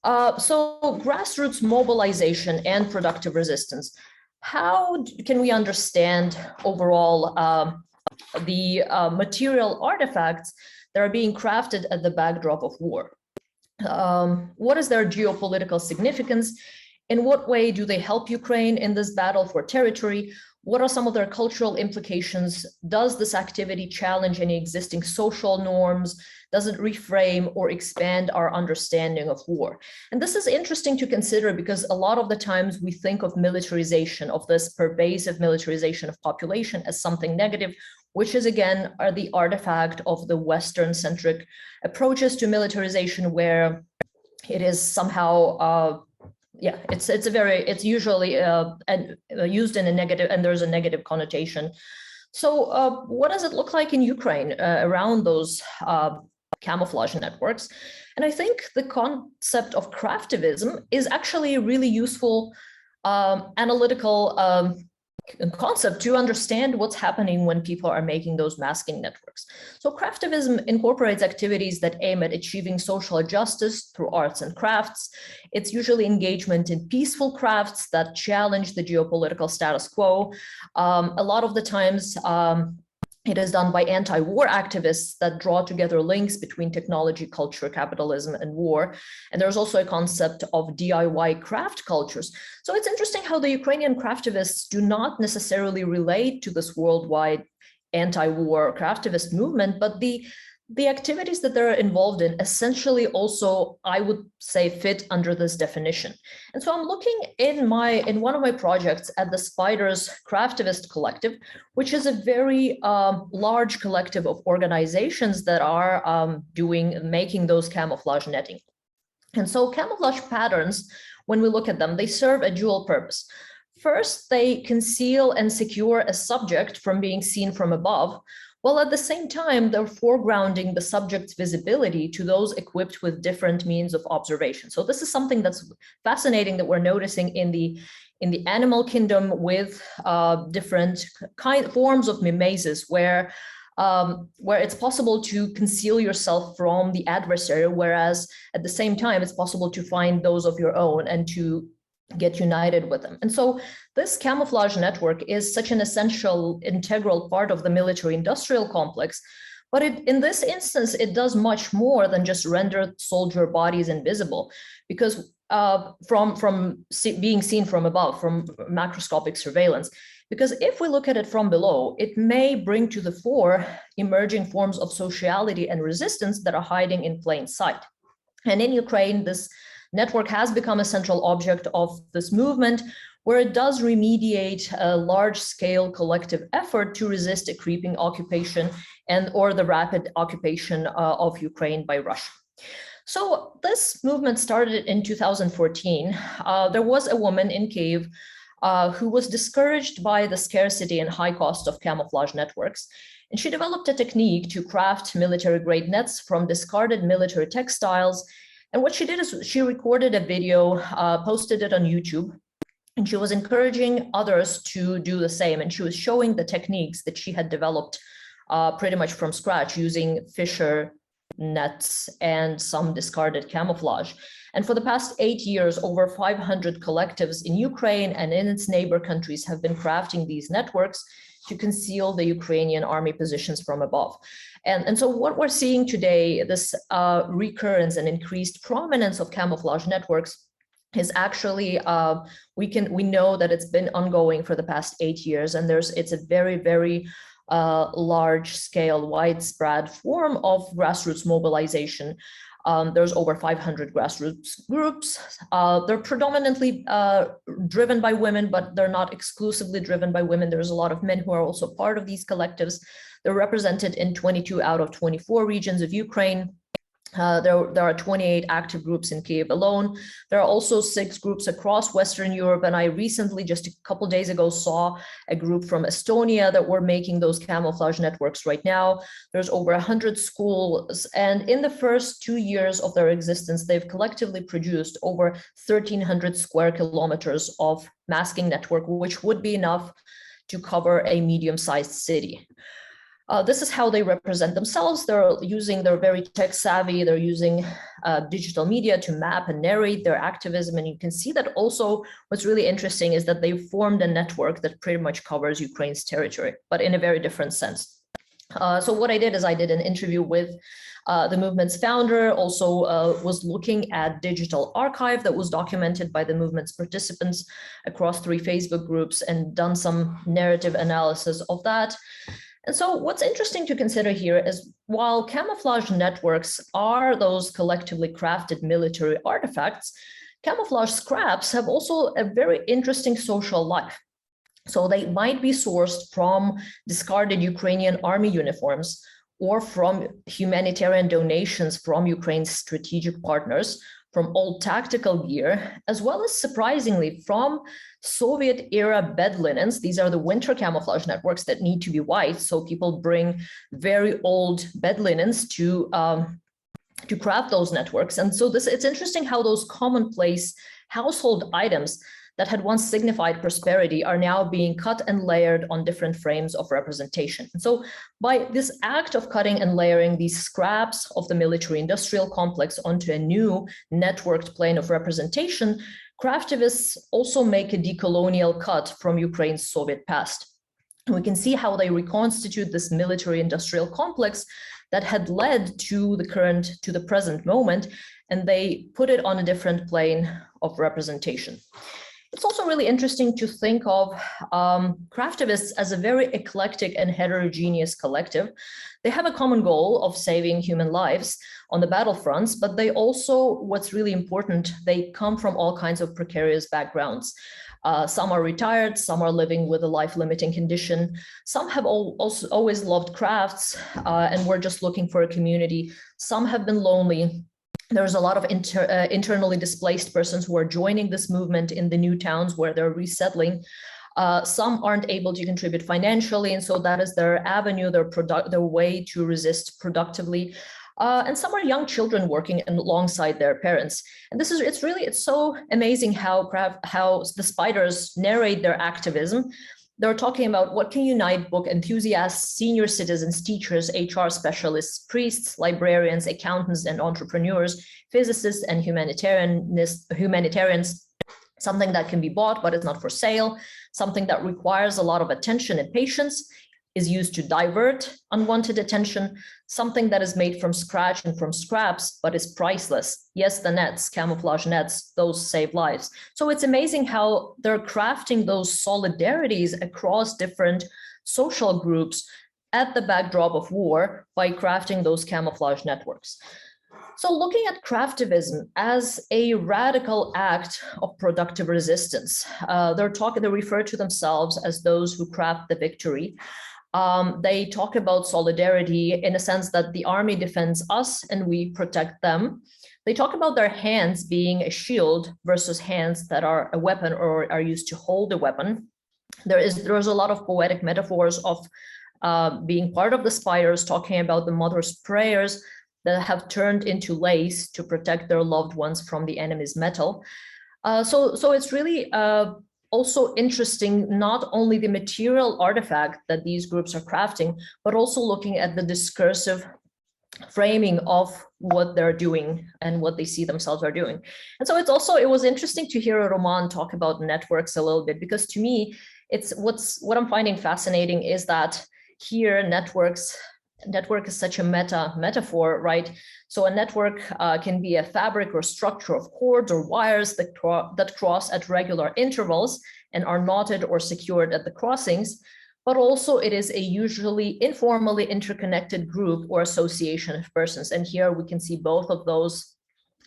So grassroots mobilization and productive resistance. How can we understand overall the material artifacts that are being crafted at the backdrop of war? What is their geopolitical significance? In what way do they help Ukraine in this battle for territory? What are some of their cultural implications? Does this activity challenge any existing social norms? Does it reframe or expand our understanding of war? And this is interesting to consider because a lot of the times we think of militarization, of this pervasive militarization of population as something negative, which is again the artifact of the Western-centric approaches to militarization, where it is somehow it's usually used in a negative, and there's a negative connotation. So what does it look like in Ukraine around those camouflage networks? And I think the concept of craftivism is actually a really useful analytical concept to understand what's happening when people are making those masking networks. So craftivism incorporates activities that aim at achieving social justice through arts and crafts. It's usually engagement in peaceful crafts that challenge the geopolitical status quo. A lot of the times, it is done by anti-war activists that draw together links between technology, culture, capitalism, and war. And there's also a concept of DIY craft cultures. So it's interesting how the Ukrainian craftivists do not necessarily relate to this worldwide anti-war craftivist movement, but the activities that they're involved in essentially also, I would say, fit under this definition. And so I'm looking in one of my projects at the Spiders Craftivist Collective, which is a very large collective of organizations that are making those camouflage netting. And so camouflage patterns, when we look at them, they serve a dual purpose. First, they conceal and secure a subject from being seen from above, while at the same time, they're foregrounding the subject's visibility to those equipped with different means of observation. So this is something that's fascinating that we're noticing in the animal kingdom with different forms of mimesis, where it's possible to conceal yourself from the adversary, whereas at the same time, it's possible to find those of your own and to get united with them. And so this camouflage network is such an essential, integral part of the military-industrial complex. But in this instance, it does much more than just render soldier bodies invisible, because from being seen from above, from macroscopic surveillance. Because if we look at it from below, it may bring to the fore emerging forms of sociality and resistance that are hiding in plain sight. And in Ukraine, this network has become a central object of this movement, where it does remediate a large-scale collective effort to resist a creeping occupation or the rapid occupation of Ukraine by Russia. So this movement started in 2014. There was a woman in Kyiv who was discouraged by the scarcity and high cost of camouflage networks. And she developed a technique to craft military-grade nets from discarded military textiles. And what she did is she recorded a video, posted it on YouTube, and she was encouraging others to do the same. And she was showing the techniques that she had developed pretty much from scratch using Fisher nets and some discarded camouflage. And for the past 8 years, over 500 collectives in Ukraine and in its neighbor countries have been crafting these networks to conceal the Ukrainian army positions from above. And so what we're seeing today, this recurrence and increased prominence of camouflage networks is actually, we know that it's been ongoing for the past 8 years, and it's a very, very large scale, widespread form of grassroots mobilization. There's over 500 grassroots groups. They're predominantly driven by women, but they're not exclusively driven by women. There's a lot of men who are also part of these collectives. They're represented in 22 out of 24 regions of Ukraine. There are 28 active groups in Kyiv alone. There are also 6 groups across Western Europe. And I recently, just a couple of days ago, saw a group from Estonia that were making those camouflage networks right now. There's over 100 schools. And in the first 2 years of their existence, they've collectively produced over 1,300 square kilometers of masking network, which would be enough to cover a medium-sized city. This is how they represent themselves. They're very tech savvy. They're using digital media to map and narrate their activism. And you can see that also what's really interesting is that they formed a network that pretty much covers Ukraine's territory, but in a very different sense. So what I did is I did an interview with the movement's founder, also was looking at digital archive that was documented by the movement's participants across 3 Facebook groups and done some narrative analysis of that. And so what's interesting to consider here is while camouflage networks are those collectively crafted military artifacts, camouflage scraps have also a very interesting social life. So they might be sourced from discarded Ukrainian army uniforms or from humanitarian donations from Ukraine's strategic partners, from old tactical gear, as well as surprisingly from Soviet era bed linens. These are the winter camouflage networks that need to be white. So people bring very old bed linens to craft those networks. And so it's interesting how those commonplace household items that had once signified prosperity are now being cut and layered on different frames of representation. And so by this act of cutting and layering these scraps of the military-industrial complex onto a new networked plane of representation, craftivists also make a decolonial cut from Ukraine's Soviet past. And we can see how they reconstitute this military-industrial complex that had led to the present moment, and they put it on a different plane of representation. It's also really interesting to think of craftivists as a very eclectic and heterogeneous collective. They have a common goal of saving human lives on the battlefronts, but they also, what's really important, they come from all kinds of precarious backgrounds. Some are retired, some are living with a life-limiting condition. Some have also always loved crafts and were just looking for a community. Some have been lonely. There's a lot of internally displaced persons who are joining this movement in the new towns where they're resettling. Some aren't able to contribute financially, and so that is their avenue, their way to resist productively. And some are young children working alongside their parents. And it's so amazing how the spiders narrate their activism. They're talking about what can unite book enthusiasts, senior citizens, teachers, HR specialists, priests, librarians, accountants, and entrepreneurs, physicists, and humanitarians, something that can be bought but is not for sale, something that requires a lot of attention and patience, is used to divert unwanted attention, something that is made from scratch and from scraps, but is priceless. Yes, the nets, camouflage nets, those save lives. So it's amazing how they're crafting those solidarities across different social groups at the backdrop of war by crafting those camouflage networks. So looking at craftivism as a radical act of productive resistance, they refer to themselves as those who craft the victory. They talk about solidarity in a sense that the army defends us and we protect them. They talk about their hands being a shield versus hands that are a weapon or are used to hold a weapon. There's a lot of poetic metaphors of being part of the spiders, talking about the mother's prayers that have turned into lace to protect their loved ones from the enemy's metal. So it's really also interesting, not only the material artifact that these groups are crafting, but also looking at the discursive framing of what they're doing and what they see themselves are doing. And so it was interesting to hear Roman talk about networks a little bit, because to me, what I'm finding fascinating is that here network is such a metaphor, right? So a network can be a fabric or structure of cords or wires that cross at regular intervals and are knotted or secured at the crossings, but also it is a usually informally interconnected group or association of persons. And here we can see both of those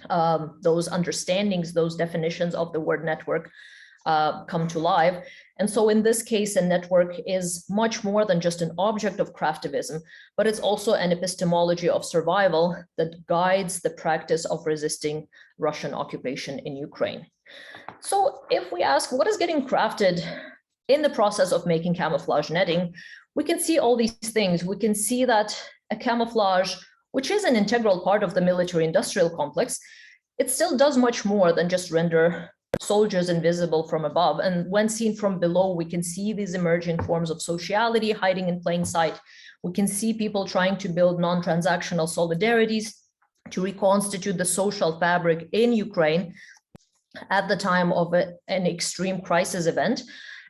understandings, those definitions of the word network come to life. And so in this case, a network is much more than just an object of craftivism, but it's also an epistemology of survival that guides the practice of resisting Russian occupation in Ukraine. So if we ask what is getting crafted in the process of making camouflage netting, we can see all these things. We can see that a camouflage, which is an integral part of the military-industrial complex, it still does much more than just render soldiers invisible from above. And when seen from below, we can see these emerging forms of sociality hiding in plain sight. We can see people trying to build non-transactional solidarities to reconstitute the social fabric in Ukraine at the time of an extreme crisis event.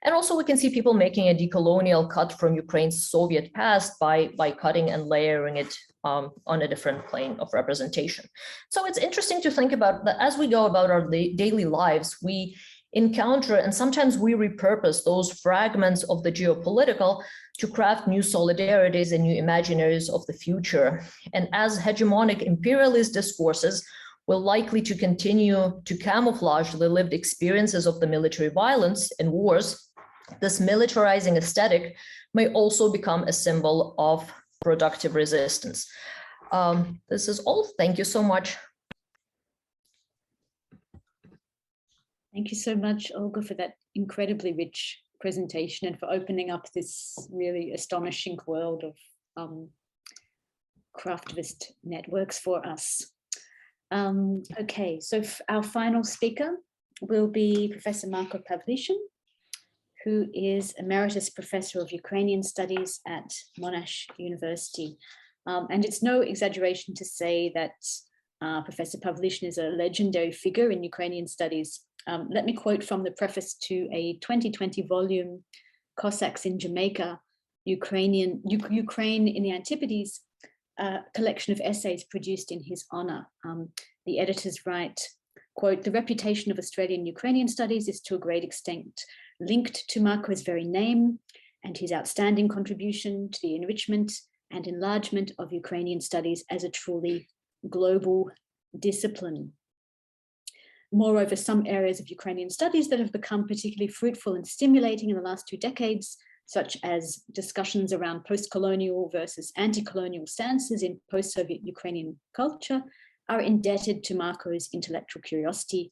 And also we can see people making a decolonial cut from Ukraine's Soviet past by cutting and layering it on a different plane of representation. So it's interesting to think about that as we go about our daily lives, we encounter and sometimes we repurpose those fragments of the geopolitical to craft new solidarities and new imaginaries of the future. And as hegemonic imperialist discourses will likely to continue to camouflage the lived experiences of the military violence and wars, this militarizing aesthetic may also become a symbol of productive resistance. This is all. Thank you so much. Thank you so much, Olga, for that incredibly rich presentation and for opening up this really astonishing world of craftivist networks for us. Okay, so our final speaker will be Professor Marko Pavlyshyn, who is Emeritus Professor of Ukrainian Studies at Monash University. And it's no exaggeration to say that Professor Pavlyshyn is a legendary figure in Ukrainian studies. Let me quote from the preface to a 2020 volume, Cossacks in Jamaica, Ukraine in the Antipodes, collection of essays produced in his honor. The editors write, quote, "The reputation of Australian Ukrainian studies is to a great extent linked to Marko's very name and his outstanding contribution to the enrichment and enlargement of Ukrainian studies as a truly global discipline. Moreover, some areas of Ukrainian studies that have become particularly fruitful and stimulating in the last 2 decades, such as discussions around post-colonial versus anti-colonial stances in post-Soviet Ukrainian culture, are indebted to Marko's intellectual curiosity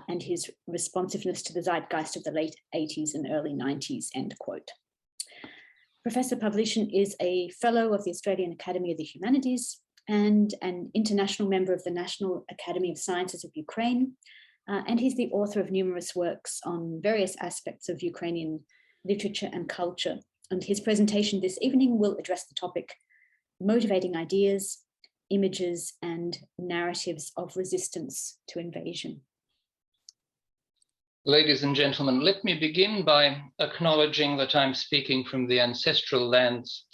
and his responsiveness to the zeitgeist of the late 80s and early 90s, end quote. Professor Pavlyshyn is a fellow of the Australian Academy of the Humanities and an international member of the National Academy of Sciences of Ukraine. And he's the author of numerous works on various aspects of Ukrainian literature and culture. And his presentation this evening will address the topic, motivating ideas, images, and narratives of resistance to invasion. Ladies and gentlemen, let me begin by acknowledging that I'm speaking from the ancestral lands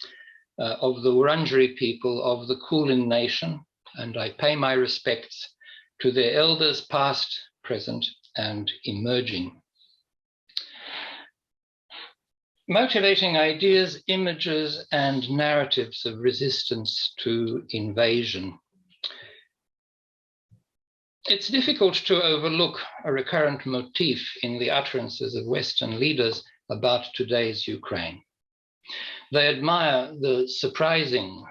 of the Wurundjeri people of the Kulin Nation, and I pay my respects to their elders past, present, and emerging. Motivating ideas, images, and narratives of resistance to invasion. It's difficult to overlook a recurrent motif in the utterances of Western leaders about today's Ukraine. They admire the surprising,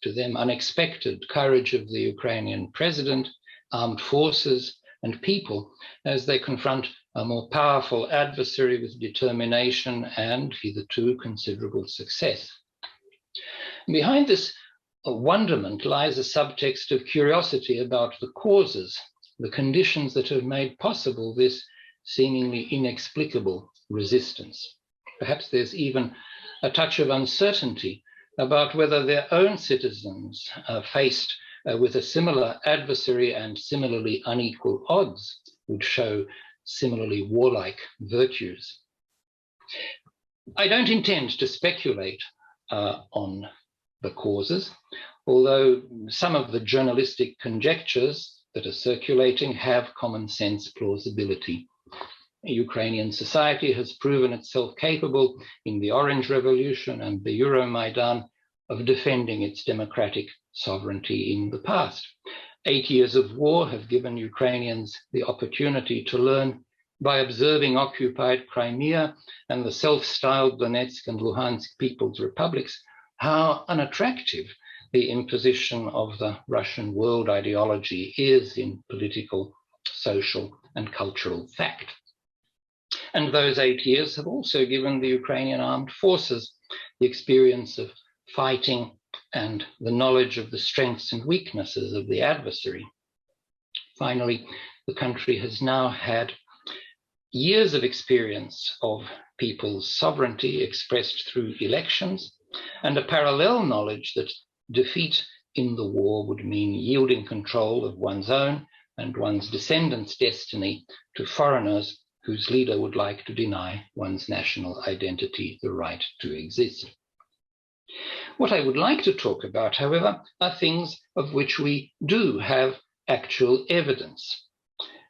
to them unexpected, courage of the Ukrainian president, armed forces, and people as they confront a more powerful adversary with determination and, hitherto, considerable success. Behind this wonderment lies a subtext of curiosity about the causes, the conditions that have made possible this seemingly inexplicable resistance. Perhaps there's even a touch of uncertainty about whether their own citizens are faced with a similar adversary and similarly unequal odds would show similarly warlike virtues. I don't intend to speculate on the causes, although some of the journalistic conjectures that are circulating have common sense plausibility. Ukrainian society has proven itself capable in the Orange Revolution and the Euromaidan of defending its democratic sovereignty in the past. 8 years of war have given Ukrainians the opportunity to learn by observing occupied Crimea and the self-styled Donetsk and Luhansk People's Republics how unattractive the imposition of the Russian world ideology is in political, social, and cultural fact. And those 8 years have also given the Ukrainian armed forces the experience of fighting and the knowledge of the strengths and weaknesses of the adversary. Finally, the country has now had years of experience of people's sovereignty expressed through elections and a parallel knowledge that defeat in the war would mean yielding control of one's own and one's descendants' destiny to foreigners whose leader would like to deny one's national identity the right to exist. What I would like to talk about, however, are things of which we do have actual evidence.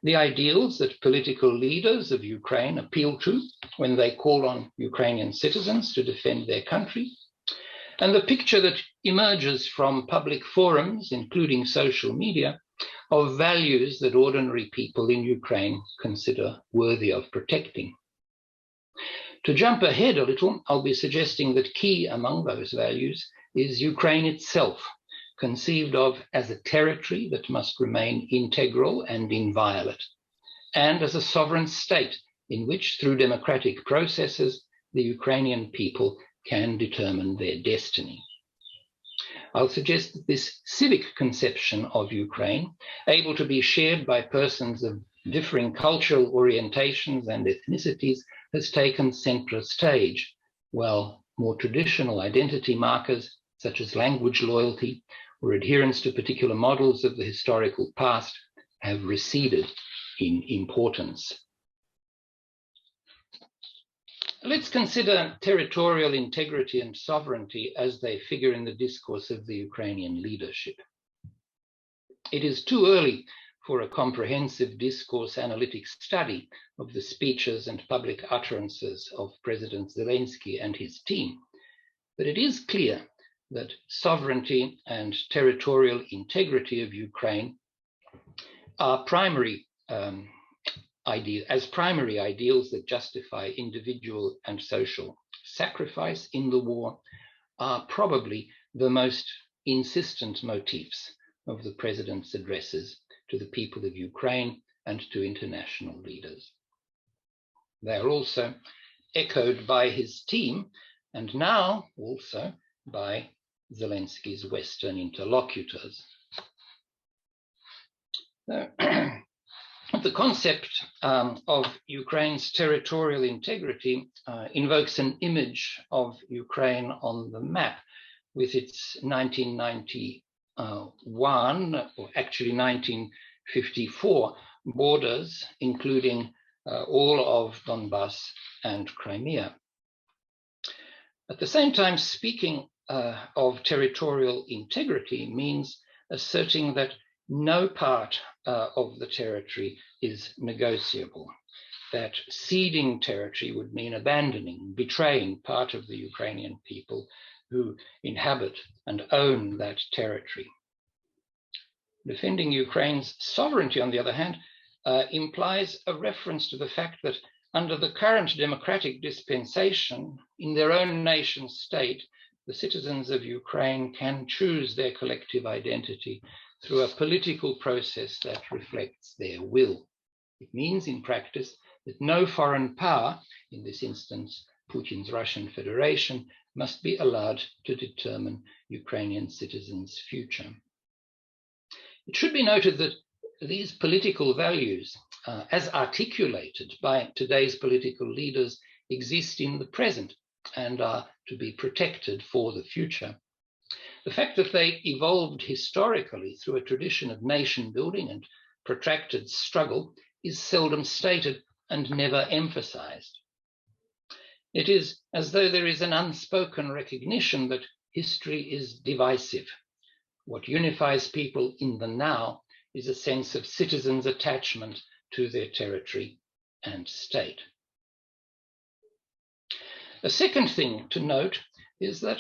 The ideals that political leaders of Ukraine appeal to when they call on Ukrainian citizens to defend their country, and the picture that emerges from public forums, including social media, of values that ordinary people in Ukraine consider worthy of protecting. To jump ahead a little, I'll be suggesting that key among those values is Ukraine itself, conceived of as a territory that must remain integral and inviolate, and as a sovereign state in which, through democratic processes, the Ukrainian people can determine their destiny. I'll suggest that this civic conception of Ukraine, able to be shared by persons of differing cultural orientations and ethnicities, has taken center stage, while more traditional identity markers, such as language loyalty or adherence to particular models of the historical past, have receded in importance. Let's consider territorial integrity and sovereignty as they figure in the discourse of the Ukrainian leadership. It is too early for a comprehensive discourse analytic study of the speeches and public utterances of President Zelensky and his team, but it is clear that sovereignty and territorial integrity of Ukraine are primary ideals that justify individual and social sacrifice in the war, are probably the most insistent motifs of the president's addresses to the people of Ukraine and to international leaders. They are also echoed by his team and now also by Zelensky's Western interlocutors. The concept of Ukraine's territorial integrity invokes an image of Ukraine on the map with its 1991, or actually 1954, borders, including all of Donbass and Crimea. At the same time, speaking of territorial integrity means asserting that no part of the territory is negotiable, that ceding territory would mean abandoning, betraying part of the Ukrainian people who inhabit and own that territory. Defending Ukraine's sovereignty, on the other hand, implies a reference to the fact that under the current democratic dispensation in their own nation state, the citizens of Ukraine can choose their collective identity through a political process that reflects their will. It means in practice that no foreign power, in this instance Putin's Russian Federation, must be allowed to determine Ukrainian citizens' future. It should be noted that these political values, as articulated by today's political leaders, exist in the present and are to be protected for the future. The fact that they evolved historically through a tradition of nation building and protracted struggle is seldom stated and never emphasized. It is as though there is an unspoken recognition that history is divisive. What unifies people in the now is a sense of citizens' attachment to their territory and state. A second thing to note is that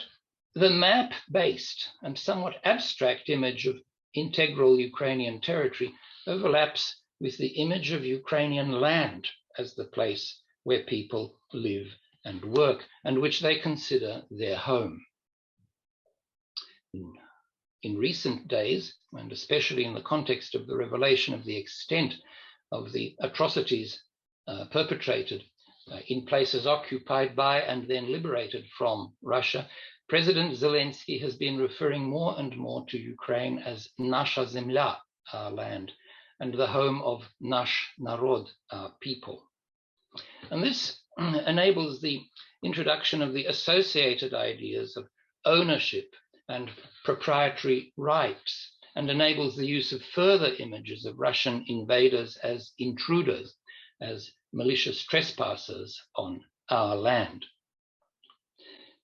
the map-based and somewhat abstract image of integral Ukrainian territory overlaps with the image of Ukrainian land as the place where people live and work, and which they consider their home. In recent days, and especially in the context of the revelation of the extent of the atrocities perpetrated in places occupied by and then liberated from Russia, President Zelensky has been referring more and more to Ukraine as Nasha Zemlya, our land, and the home of Nash Narod, our people. And this enables the introduction of the associated ideas of ownership and proprietary rights, and enables the use of further images of Russian invaders as intruders, as malicious trespassers on our land.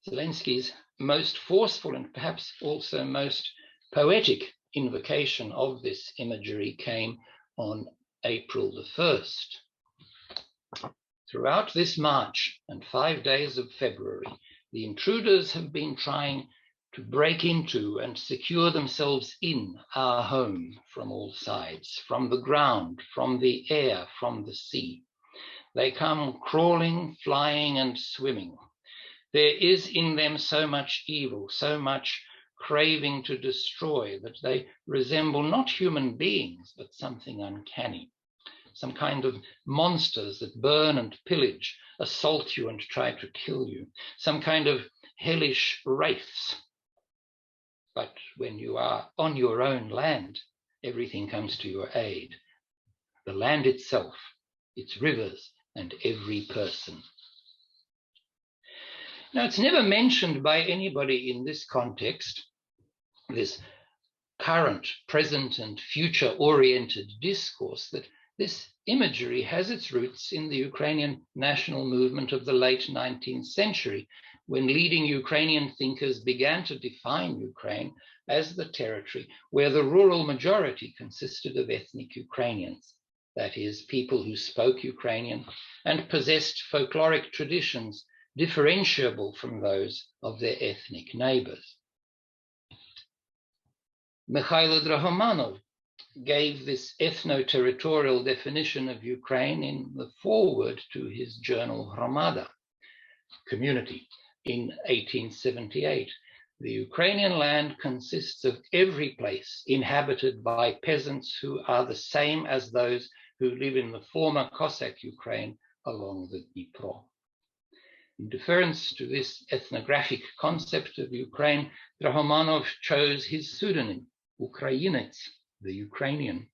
Zelensky's most forceful and perhaps also most poetic invocation of this imagery came on April the 1st. Throughout this March and 5 days of February, the intruders have been trying to break into and secure themselves in our home from all sides, from the ground, from the air, from the sea. They come crawling, flying, and swimming. There is in them so much evil, so much craving to destroy, that they resemble not human beings, but something uncanny, some kind of monsters that burn and pillage, assault you and try to kill you, some kind of hellish wraiths. But when you are on your own land, everything comes to your aid. The land itself, its rivers, and every person. Now, it's never mentioned by anybody in this context, this current, present, and future-oriented discourse, that this imagery has its roots in the Ukrainian national movement of the late 19th century, when leading Ukrainian thinkers began to define Ukraine as the territory where the rural majority consisted of ethnic Ukrainians, that is, people who spoke Ukrainian and possessed folkloric traditions differentiable from those of their ethnic neighbors. Mikhailo Drahomanov gave this ethno-territorial definition of Ukraine in the foreword to his journal Hromada, Community, in 1878. The Ukrainian land consists of every place inhabited by peasants who are the same as those who live in the former Cossack Ukraine along the Dnipro. In deference to this ethnographic concept of Ukraine, Drahomanov chose his pseudonym, Ukrainets, the Ukrainian,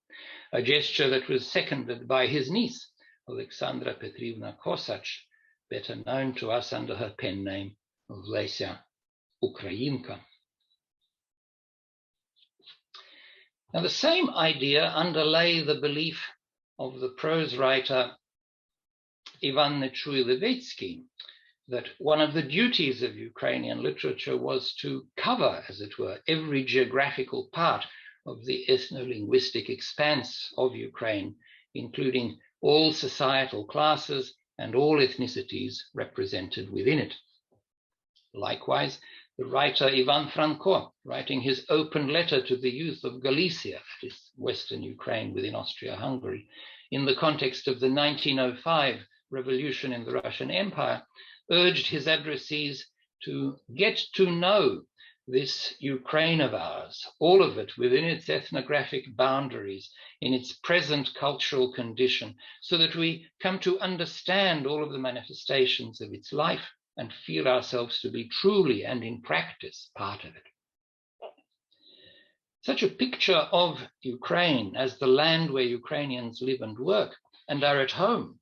a gesture that was seconded by his niece, Alexandra Petrivna Kosach, better known to us under her pen name of Lesya Ukrainka. Now, the same idea underlay the belief of the prose writer Ivan Nechuy-Levetsky that one of the duties of Ukrainian literature was to cover, as it were, every geographical part of the ethno-linguistic expanse of Ukraine, including all societal classes and all ethnicities represented within it. Likewise, the writer Ivan Franko, writing his open letter to the youth of Galicia, that is Western Ukraine within Austria-Hungary, in the context of the 1905 revolution in the Russian Empire, urged his addressees to get to know this Ukraine of ours, all of it within its ethnographic boundaries, in its present cultural condition, so that we come to understand all of the manifestations of its life and feel ourselves to be truly and in practice part of it. Such a picture of Ukraine as the land where Ukrainians live and work and are at home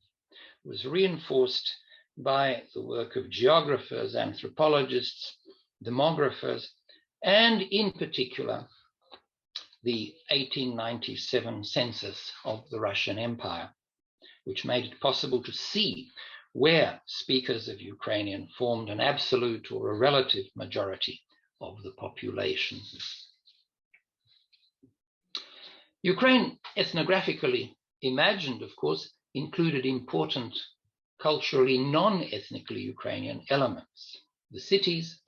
was reinforced by the work of geographers, anthropologists, demographers, and in particular, the 1897 census of the Russian Empire, which made it possible to see where speakers of Ukrainian formed an absolute or a relative majority of the population. Ukraine, ethnographically imagined, of course, included important culturally non-ethnically Ukrainian elements, the cities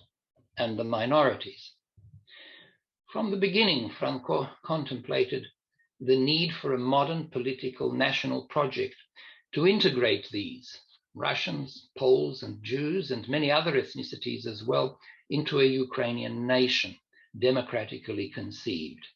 and the minorities. From the beginning, Franco contemplated the need for a modern political national project to integrate these, Russians, Poles, and Jews, and many other ethnicities as well, into a Ukrainian nation, democratically conceived.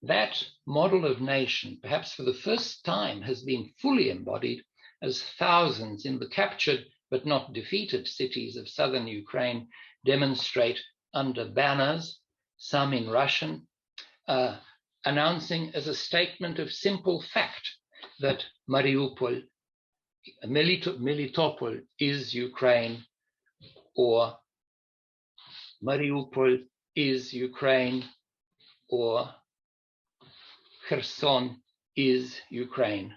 That model of nation, perhaps for the first time, has been fully embodied as thousands in the captured but not defeated cities of southern Ukraine demonstrate under banners, some in Russian, announcing as a statement of simple fact that Mariupol, Melitopol is Ukraine, or Mariupol is Ukraine, or Kherson is Ukraine.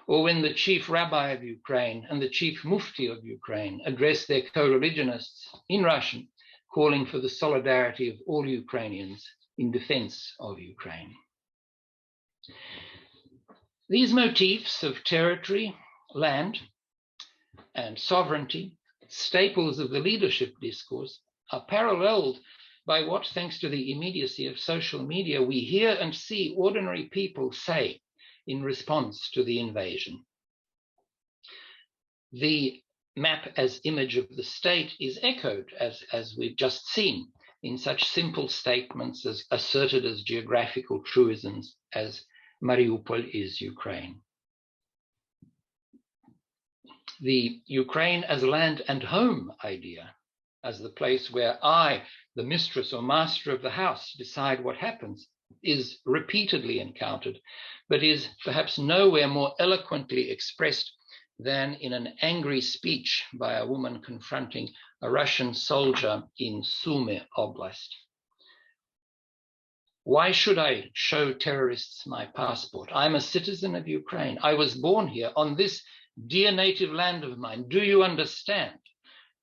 Or when the chief rabbi of Ukraine and the chief mufti of Ukraine address their co-religionists in Russian, calling for the solidarity of all Ukrainians in defense of Ukraine. These motifs of territory, land, and sovereignty, staples of the leadership discourse, are paralleled by what, thanks to the immediacy of social media, we hear and see ordinary people say in response to the invasion. The map as image of the state is echoed, as we've just seen, in such simple statements as asserted as geographical truisms as Mariupol is Ukraine. The Ukraine as land and home idea, as the place where I, the mistress or master of the house, decide what happens, is repeatedly encountered, but is perhaps nowhere more eloquently expressed than in an angry speech by a woman confronting a Russian soldier in Sumy Oblast. Why should I show terrorists my passport? I'm a citizen of Ukraine. I was born here on this dear native land of mine. Do you understand?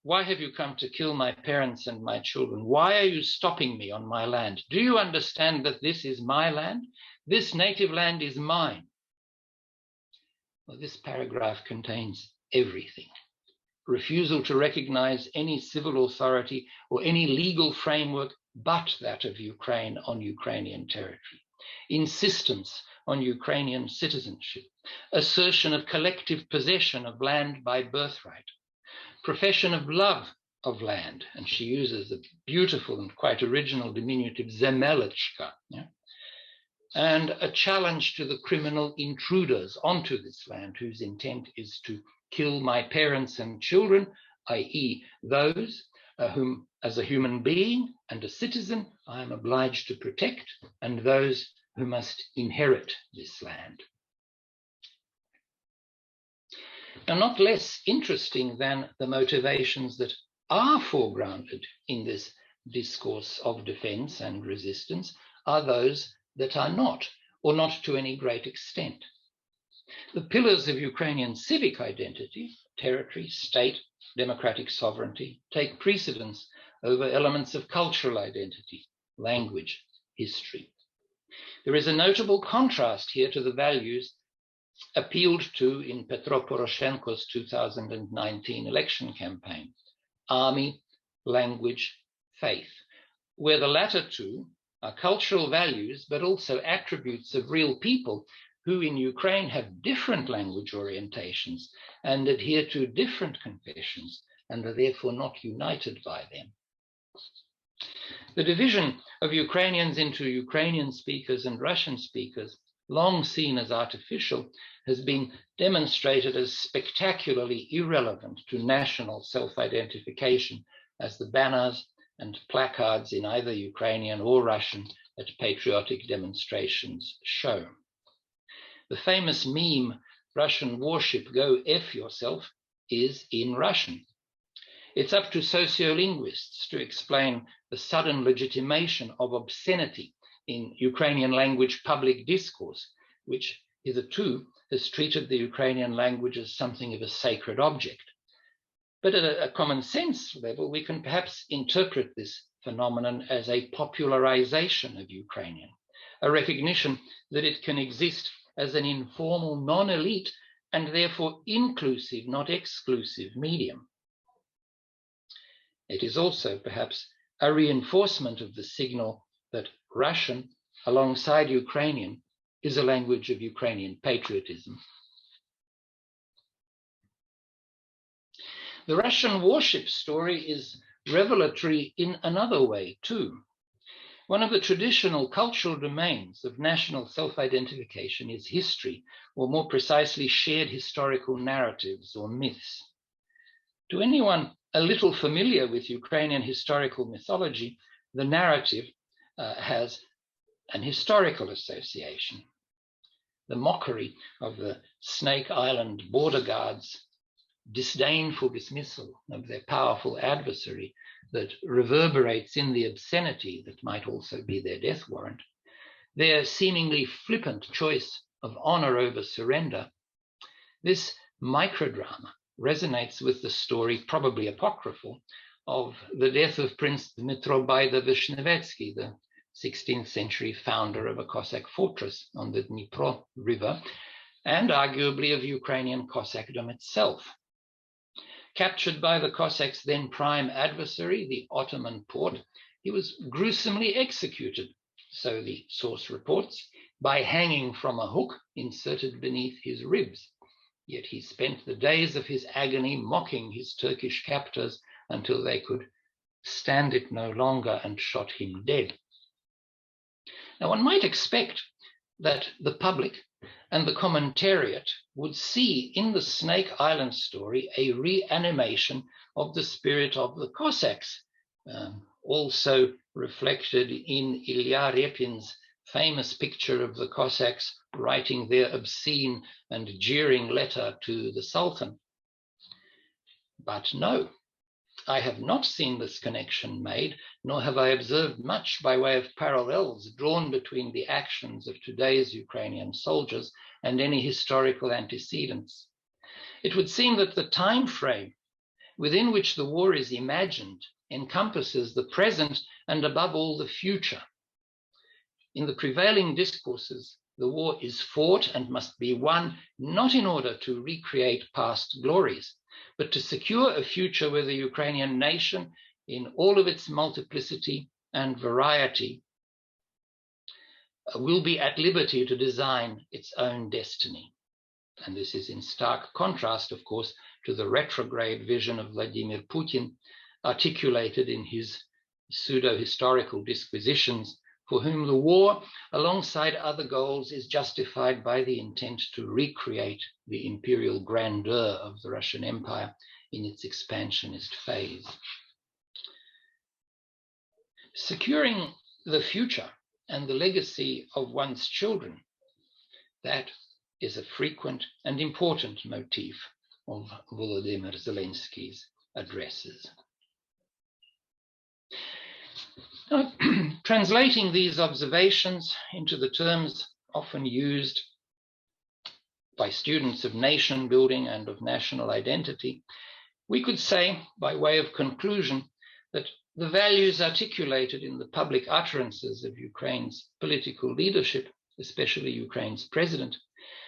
Why have you come to kill my parents and my children? Why are you stopping me on my land? Do you understand that this is my land? This native land is mine. Well, this paragraph contains everything. Refusal to recognize any civil authority or any legal framework but that of Ukraine on Ukrainian territory. Insistence on Ukrainian citizenship. Assertion of collective possession of land by birthright. Profession of love of land, and she uses a beautiful and quite original diminutive zemelechka, and a challenge to the criminal intruders onto this land whose intent is to kill my parents and children, i.e. those whom as a human being and a citizen I am obliged to protect, and those who must inherit this land. Now, not less interesting than the motivations that are foregrounded in this discourse of defense and resistance are those that are not, or not to any great extent. The pillars of Ukrainian civic identity, territory, state, democratic sovereignty, take precedence over elements of cultural identity, language, history. There is a notable contrast here to the values appealed to in Petro Poroshenko's 2019 election campaign, army, language, faith, where the latter two are cultural values, but also attributes of real people who in Ukraine have different language orientations and adhere to different confessions and are therefore not united by them. The division of Ukrainians into Ukrainian speakers and Russian speakers, long seen as artificial, has been demonstrated as spectacularly irrelevant to national self-identification, as the banners and placards in either Ukrainian or Russian at patriotic demonstrations show. The famous meme, Russian warship, go F yourself, is in Russian. It's up to sociolinguists to explain the sudden legitimation of obscenity in Ukrainian language public discourse, which hitherto has treated the Ukrainian language as something of a sacred object. But at a common sense level, we can perhaps interpret this phenomenon as a popularization of Ukrainian, a recognition that it can exist as an informal, non-elite, and therefore inclusive, not exclusive medium. It is also perhaps a reinforcement of the signal that Russian, alongside Ukrainian, is a language of Ukrainian patriotism. The Russian warship story is revelatory in another way too. One of the traditional cultural domains of national self-identification is history, or more precisely shared historical narratives or myths. To anyone a little familiar with Ukrainian historical mythology, the narrative has an historical association. The mockery of the Snake Island border guards' disdainful dismissal of their powerful adversary that reverberates in the obscenity that might also be their death warrant, their seemingly flippant choice of honor over surrender, this microdrama resonates with the story, probably apocryphal, of the death of Prince Dmitro Vishnevetsky, the 16th century founder of a Cossack fortress on the Dnipro River, and arguably of Ukrainian Cossackdom itself. Captured by the Cossacks' then prime adversary, the Ottoman Porte, he was gruesomely executed, so the source reports, by hanging from a hook inserted beneath his ribs. Yet he spent the days of his agony mocking his Turkish captors until they could stand it no longer and shot him dead. Now, one might expect that the public and the commentariat would see in the Snake Island story a reanimation of the spirit of the Cossacks, also reflected in Ilya Repin's famous picture of the Cossacks writing their obscene and jeering letter to the Sultan. But no, I have not seen this connection made, nor have I observed much by way of parallels drawn between the actions of today's Ukrainian soldiers and any historical antecedents. It would seem that the time frame within which the war is imagined encompasses the present and above all the future. In the prevailing discourses, the war is fought and must be won not in order to recreate past glories, but to secure a future where the Ukrainian nation, in all of its multiplicity and variety, will be at liberty to design its own destiny. And this is in stark contrast, of course, to the retrograde vision of Vladimir Putin, articulated in his pseudo-historical disquisitions, for whom the war, alongside other goals, is justified by the intent to recreate the imperial grandeur of the Russian Empire in its expansionist phase. Securing the future and the legacy of one's children, that is a frequent and important motif of Volodymyr Zelensky's addresses. Now, translating these observations into the terms often used by students of nation building and of national identity, we could say, by way of conclusion, that the values articulated in the public utterances of Ukraine's political leadership, especially Ukraine's president,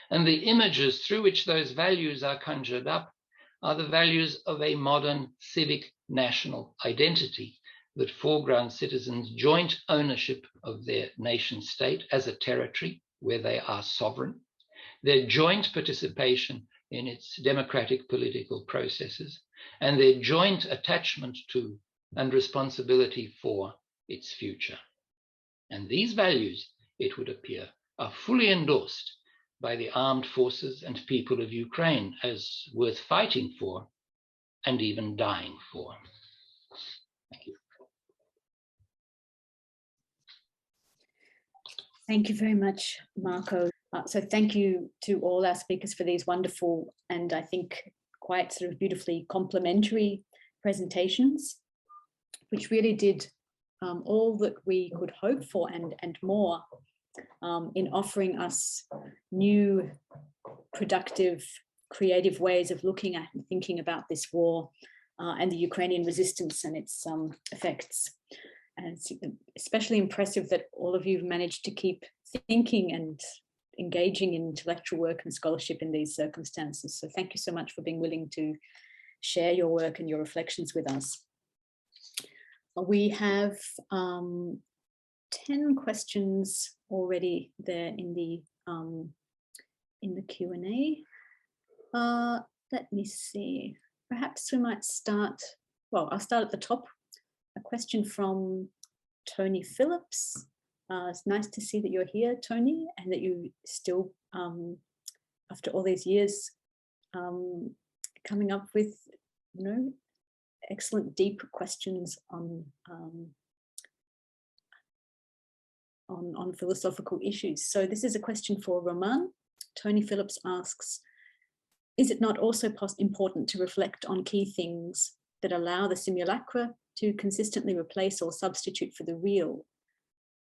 and the images through which those values are conjured up are the values of a modern civic national identity that foregrounds citizens' joint ownership of their nation state as a territory where they are sovereign, their joint participation in its democratic political processes, and their joint attachment to and responsibility for its future. And these values, it would appear, are fully endorsed by the armed forces and people of Ukraine as worth fighting for and even dying for. Thank you. Thank you very much, Marko. So thank you to all our speakers for these wonderful and I think quite sort of beautifully complementary presentations, which really did all that we could hope for and more in offering us new, productive, creative ways of looking at and thinking about this war and the Ukrainian resistance and its effects. And it's especially impressive that all of you have managed to keep thinking and engaging in intellectual work and scholarship in these circumstances. So thank you so much for being willing to share your work and your reflections with us. We have 10 questions already there in the Q&A. Let me see. Perhaps we might start. Well, I'll start at the top. A question from Tony Phillips. It's nice to see that you're here, Tony, and that you still, after all these years, coming up with, you know, excellent, deep questions on philosophical issues. So this is a question for Roman. Tony Phillips asks, is it not also important to reflect on key things that allow the simulacra to consistently replace or substitute for the real?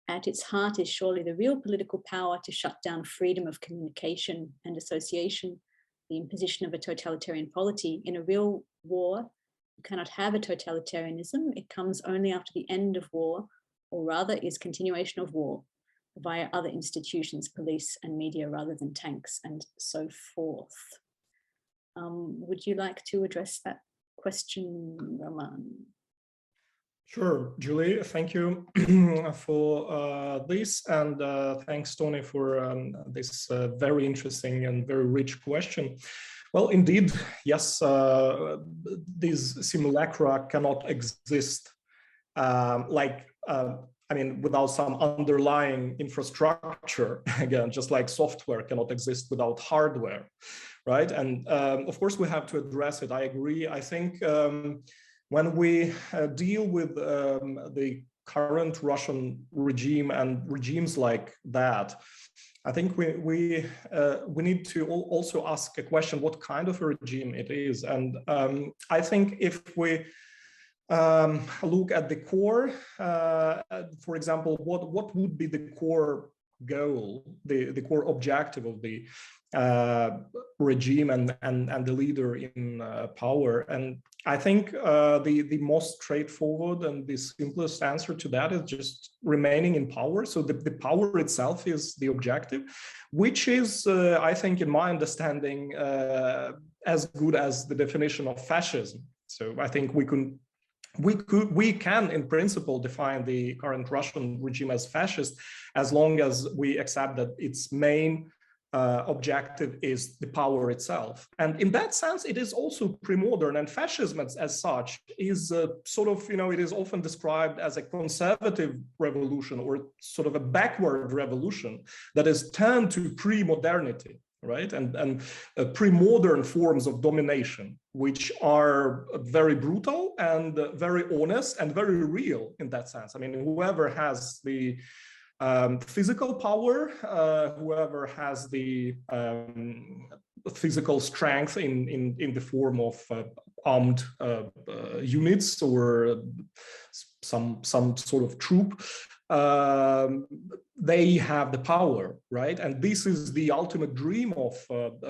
At its heart is surely the real political power to shut down freedom of communication and association, the imposition of a totalitarian polity. In a real war, you cannot have a totalitarianism. It comes only after the end of war, or rather is continuation of war via other institutions, police and media, rather than tanks and so forth. Would you like to address that question, Roman? Sure, Julie, thank you for this, and thanks, Tony, for this very interesting and very rich question. Well, indeed, yes, these simulacra cannot exist without some underlying infrastructure. Again, just like software cannot exist without hardware, right? And of course, we have to address it. I agree. I think when we deal with the current Russian regime and regimes like that, I think we need to also ask a question: what kind of a regime it is? And I think if we look at the core, for example, what would be the core goal, the core objective of the regime and the leader in power? And I think the most straightforward and the simplest answer to that is just remaining in power. So the power itself is the objective, which is, I think, in my understanding, as good as the definition of fascism. So I think we can, in principle, define the current Russian regime as fascist, as long as we accept that its main objective is the power itself. And in that sense, it is also pre-modern, and fascism as such is sort of, it is often described as a conservative revolution or sort of a backward revolution that is turned to pre-modernity, right? And pre-modern forms of domination, which are very brutal and very honest and very real in that sense. I mean, whoever has the physical power, whoever has the physical strength in the form of armed units or some sort of troop, they have the power, right? And this is the ultimate dream of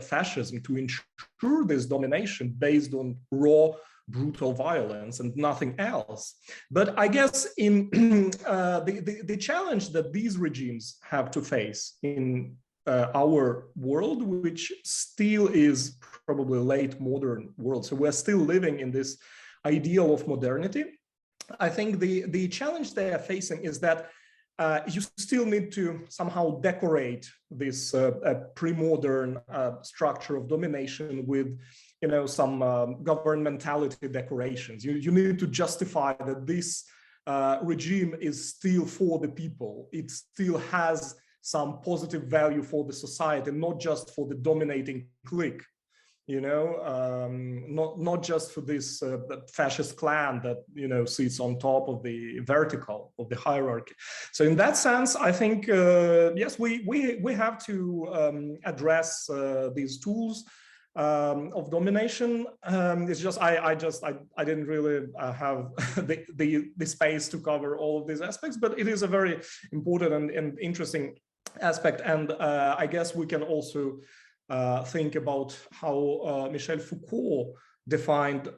fascism, to ensure this domination based on raw, brutal violence and nothing else. But I guess in the challenge that these regimes have to face in our world, which still is probably a late modern world, so we're still living in this ideal of modernity, I think the challenge they are facing is that you still need to somehow decorate this pre-modern structure of domination with, some governmentality decorations. You need to justify that this regime is still for the people. It still has some positive value for the society, not just for the dominating clique. Not just for this fascist clan that sits on top of the vertical of the hierarchy. So in that sense, I think yes, we have to address these tools of domination. It's just I didn't really have the space to cover all of these aspects, but it is a very important and interesting aspect. And I guess we can also think about how Michel Foucault defined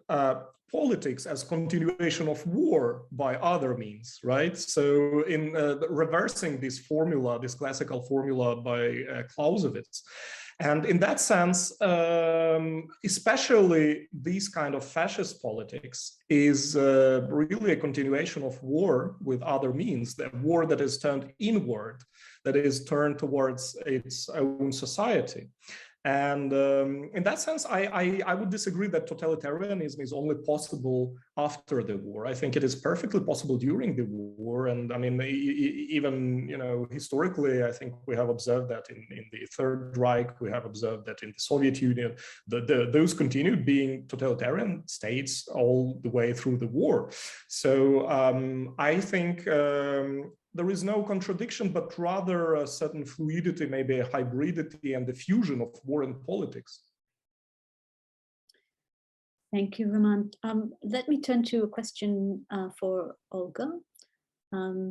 politics as continuation of war by other means, right? So in reversing this formula, this classical formula by Clausewitz. And in that sense, especially these kind of fascist politics is really a continuation of war with other means, the war that is turned inward, that is turned towards its own society. And in that sense, I would disagree that totalitarianism is only possible after the war. I think it is perfectly possible during the war. And I mean, even, you know, historically, I think we have observed that in the Third Reich, we have observed that in the Soviet Union, those continued being totalitarian states all the way through the war. So I think there is no contradiction, but rather a certain fluidity, maybe a hybridity and the fusion of war and politics. Thank you, Roman. Let me turn to a question for Olga.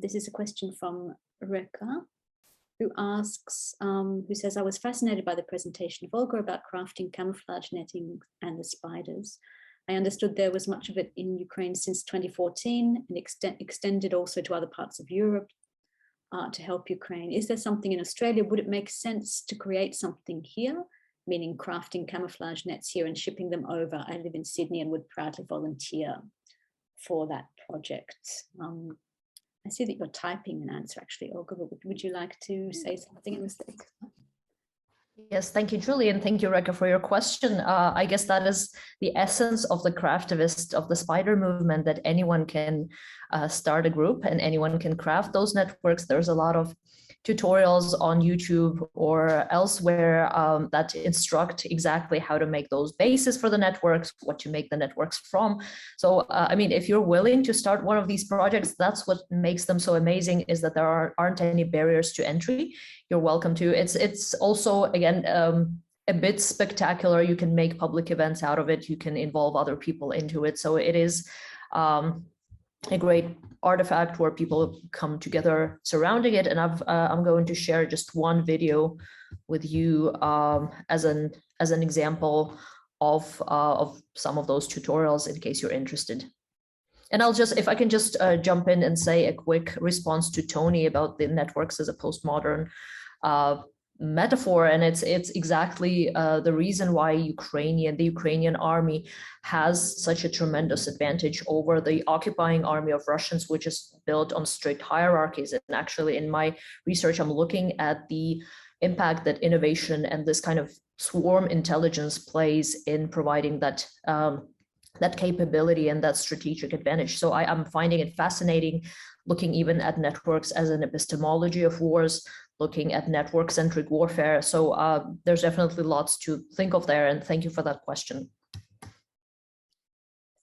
This is a question from Reka, who asks, who says, I was fascinated by the presentation of Olga about crafting camouflage netting and the spiders. I understood there was much of it in Ukraine since 2014 and extended also to other parts of Europe to help Ukraine. Is there something in Australia? Would it make sense to create something here, meaning crafting camouflage nets here and shipping them over? I live in Sydney and would proudly volunteer for that project. I see that you're typing an answer actually, Olga, but would you like to say something in this? Yes, thank you, Julie, and thank you, Reka, for your question. I guess that is the essence of the craftivist, of the spider movement, that anyone can start a group and anyone can craft those networks. There's a lot of tutorials on YouTube or elsewhere that instruct exactly how to make those bases for the networks, what to make the networks from. So, I mean, if you're willing to start one of these projects, that's what makes them so amazing, is that there aren't any barriers to entry. You're welcome to. It's also, again, a bit spectacular. You can make public events out of it. You can involve other people into it. So it is a great artifact where people come together surrounding it. And I'm going to share just one video with you as an example of some of those tutorials in case you're interested. And I'll just, if I can just jump in and say a quick response to Tony about the networks as a postmodern metaphor, and it's exactly the reason why the Ukrainian army has such a tremendous advantage over the occupying army of Russians, which is built on strict hierarchies. And actually, in my research, I'm looking at the impact that innovation and this kind of swarm intelligence plays in providing that that capability and that strategic advantage. So I'm finding it fascinating, looking even at networks as an epistemology of wars, looking at network-centric warfare. So there's definitely lots to think of there, and thank you for that question.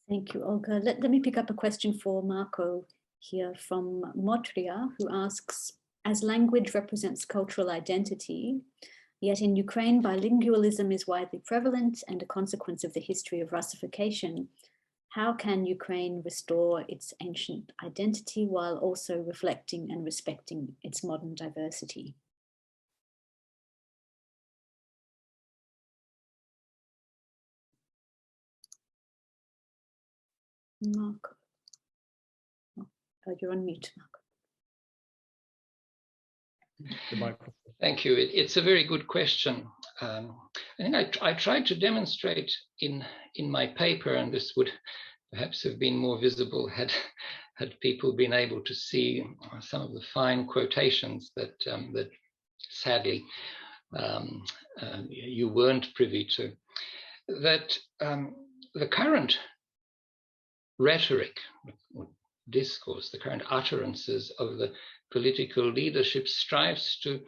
Thank you, Olga. Let me pick up a question for Marko here from Motria, who asks, as language represents cultural identity, yet in Ukraine, bilingualism is widely prevalent and a consequence of the history of Russification. How can Ukraine restore its ancient identity while also reflecting and respecting its modern diversity? Marko. Oh, you're on mute, Marko. Thank you. It's a very good question. I think I tried to demonstrate in my paper, and this would perhaps have been more visible had people been able to see some of the fine quotations that sadly you weren't privy to. That the current rhetoric or discourse, the current utterances of the political leadership strives to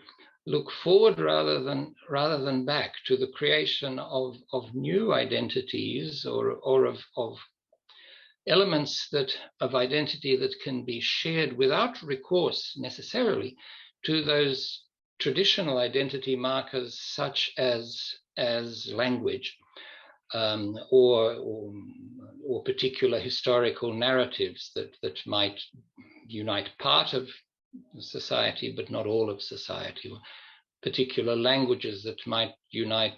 look forward rather than back to the creation of new identities or of elements of identity that can be shared without recourse necessarily to those traditional identity markers such as language. or particular historical narratives that might unite part of society but not all of society, or particular languages that might unite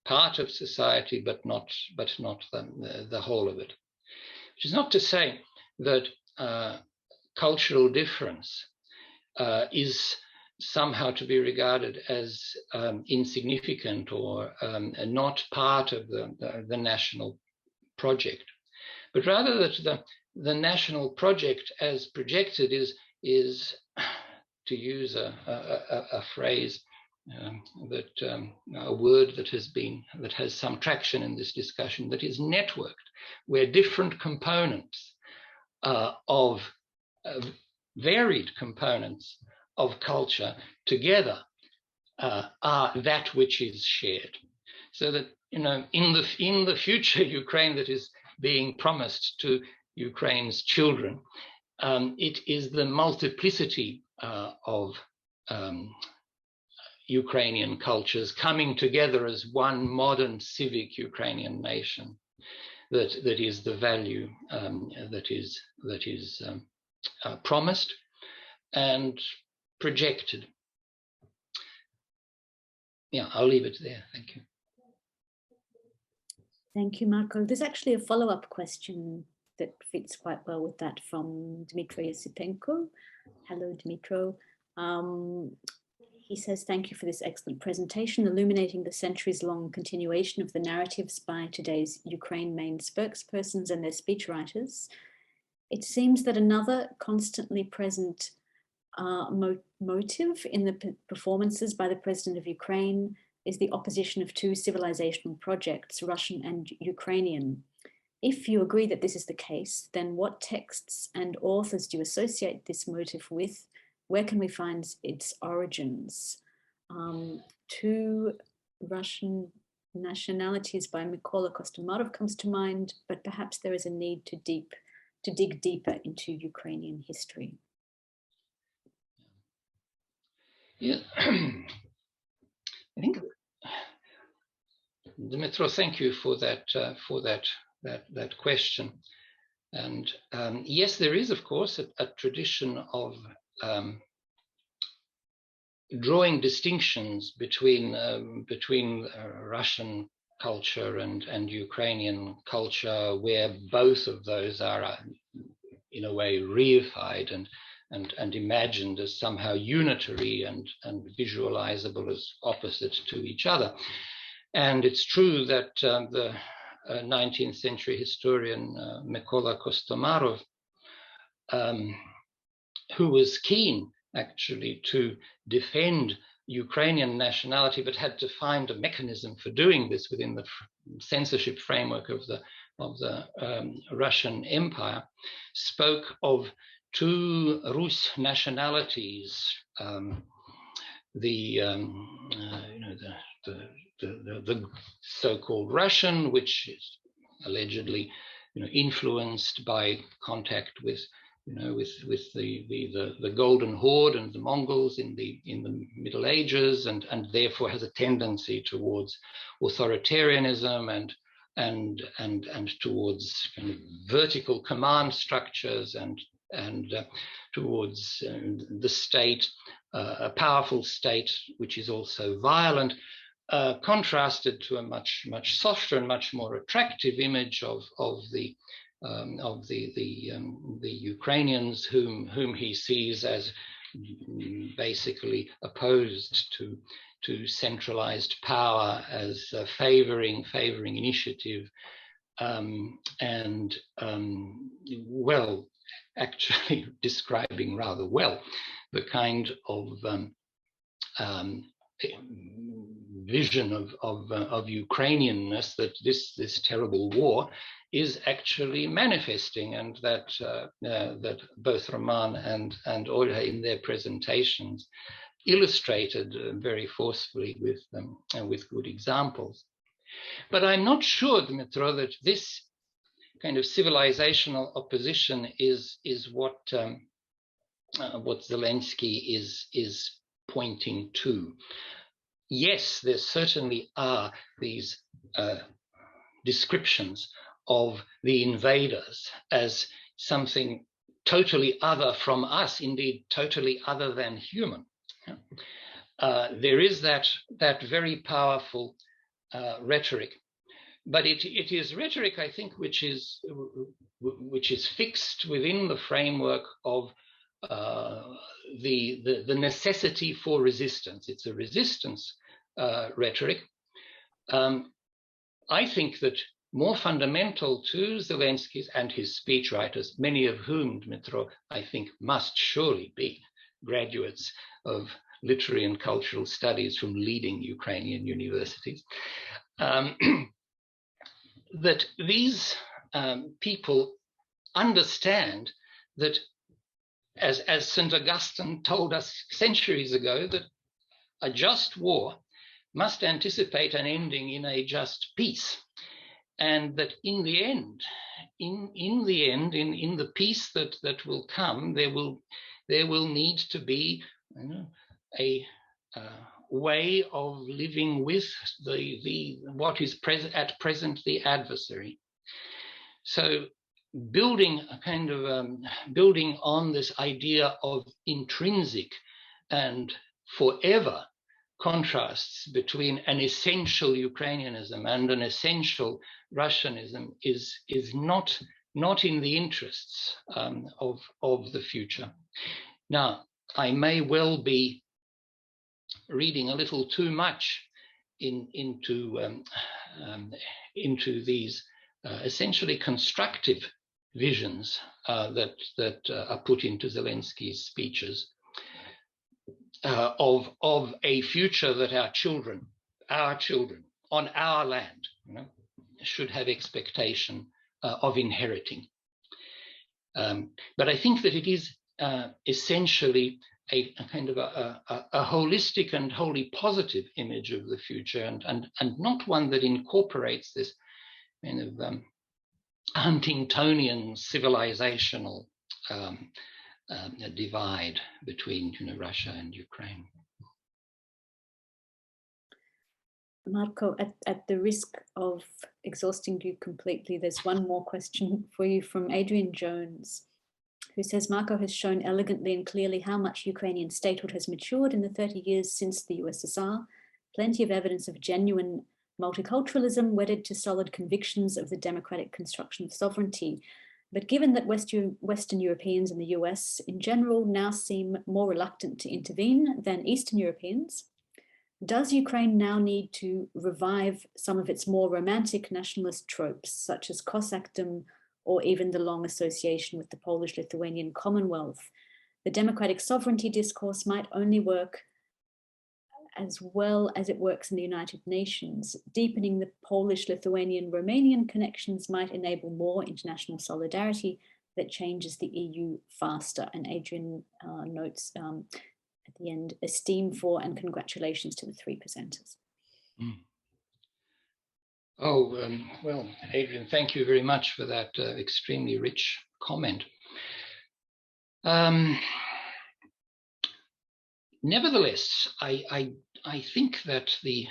part of society but not the whole of it. Which is not to say that cultural difference is somehow to be regarded as insignificant or not part of the national project, but rather that the national project as projected is to use a phrase, a word that has some traction in this discussion, that is networked, where different components of varied components of culture together are that which is shared. So that, in the future Ukraine that is being promised to Ukraine's children, it is the multiplicity of Ukrainian cultures coming together as one modern civic Ukrainian nation that is the value that is promised and projected. Yeah, I'll leave it there. Thank you. Thank you, Marko. There's actually a follow-up question that fits quite well with that from Dmitry Yosipenko. Hello, Dmitro. He says, thank you for this excellent presentation, illuminating the centuries-long continuation of the narratives by today's Ukraine main spokespersons and their speechwriters. It seems that another constantly present motive in the performances by the President of Ukraine is the opposition of two civilizational projects, Russian and Ukrainian. If you agree that this is the case, then what texts and authors do you associate this motive with? Where can we find its origins? Two Russian nationalities by Mykola Kostomarov comes to mind, but perhaps there is a need to dig deeper into Ukrainian history. Yeah, I think, Dmitro, thank you for that question. And yes, there is, of course, a tradition of drawing distinctions between Russian culture and Ukrainian culture, where both of those are in a way reified and imagined as somehow unitary and visualizable as opposite to each other. And it's true that the 19th century historian Mykola Kostomarov, who was keen actually to defend Ukrainian nationality, but had to find a mechanism for doing this within the censorship framework of the Russian Empire, spoke of two Rus nationalities, the so-called Russian, which is allegedly influenced by contact with the Golden Horde and the Mongols in the Middle Ages, and therefore has a tendency towards authoritarianism and towards kind of vertical command structures and towards the state, a powerful state which is also violent, contrasted to a much softer and much more attractive image of the Ukrainians whom he sees as basically opposed to centralized power, as favoring initiative, and well, actually describing rather well the kind of vision of Ukrainianness that this terrible war is actually manifesting, and that both Roman and Olga in their presentations illustrated very forcefully with good examples. But I'm not sure, Dmitro, that this kind of civilizational opposition is what Zelensky is pointing to. yes, there certainly are these descriptions of the invaders as something totally other from us, indeed totally other than human. There is that very powerful rhetoric, but it is rhetoric, I think, which is fixed within the framework of the necessity for resistance. It's a resistance rhetoric. I think that more fundamental to Zelensky's and his speechwriters, many of whom, Dmitro, I think must surely be graduates of literary and cultural studies from leading Ukrainian universities, that these people understand that, as St. Augustine told us centuries ago, that a just war must anticipate an ending in a just peace. And that in the end, in the peace that will come, there will need to be a way of living with what is at present the adversary. So building on this idea of intrinsic and forever contrasts between an essential Ukrainianism and an essential Russianism is not in the interests of the future. Now, I may well be reading a little too much into these essentially constructive visions that are put into Zelensky's speeches. Of a future that our children on our land, should have expectation of inheriting. But I think that it is essentially a kind of a holistic and wholly positive image of the future, and not one that incorporates this kind of Huntingtonian civilizational a divide between Russia and Ukraine. Marko, at the risk of exhausting you completely, there's one more question for you from Adrian Jones, who says, Marko has shown elegantly and clearly how much Ukrainian statehood has matured in the 30 years since the USSR. Plenty of evidence of genuine multiculturalism wedded to solid convictions of the democratic construction of sovereignty. But given that Western Europeans and the US in general now seem more reluctant to intervene than Eastern Europeans, does Ukraine now need to revive some of its more romantic nationalist tropes, such as Cossacdom or even the long association with the Polish-Lithuanian Commonwealth? The democratic sovereignty discourse might only work as well as it works in the United Nations. Deepening the Polish-Lithuanian-Romanian connections might enable more international solidarity that changes the EU faster. And Adrian notes at the end, esteem for and congratulations to the three presenters. Well, Adrian, thank you very much for that extremely rich comment. Nevertheless, I think that the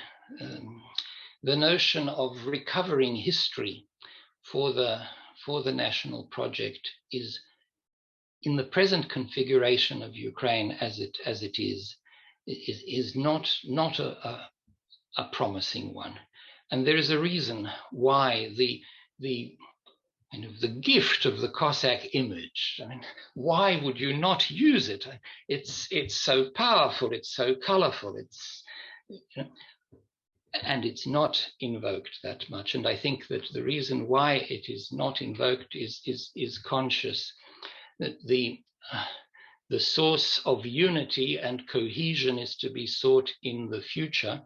notion of recovering history for the national project is, in the present configuration of Ukraine as it is not a promising one, and there is a reason why the kind of the gift of the Cossack image. I mean, why would you not use it? It's so powerful, it's so colorful, and it's not invoked that much. And I think that the reason why it is not invoked is conscious, that the source of unity and cohesion is to be sought in the future,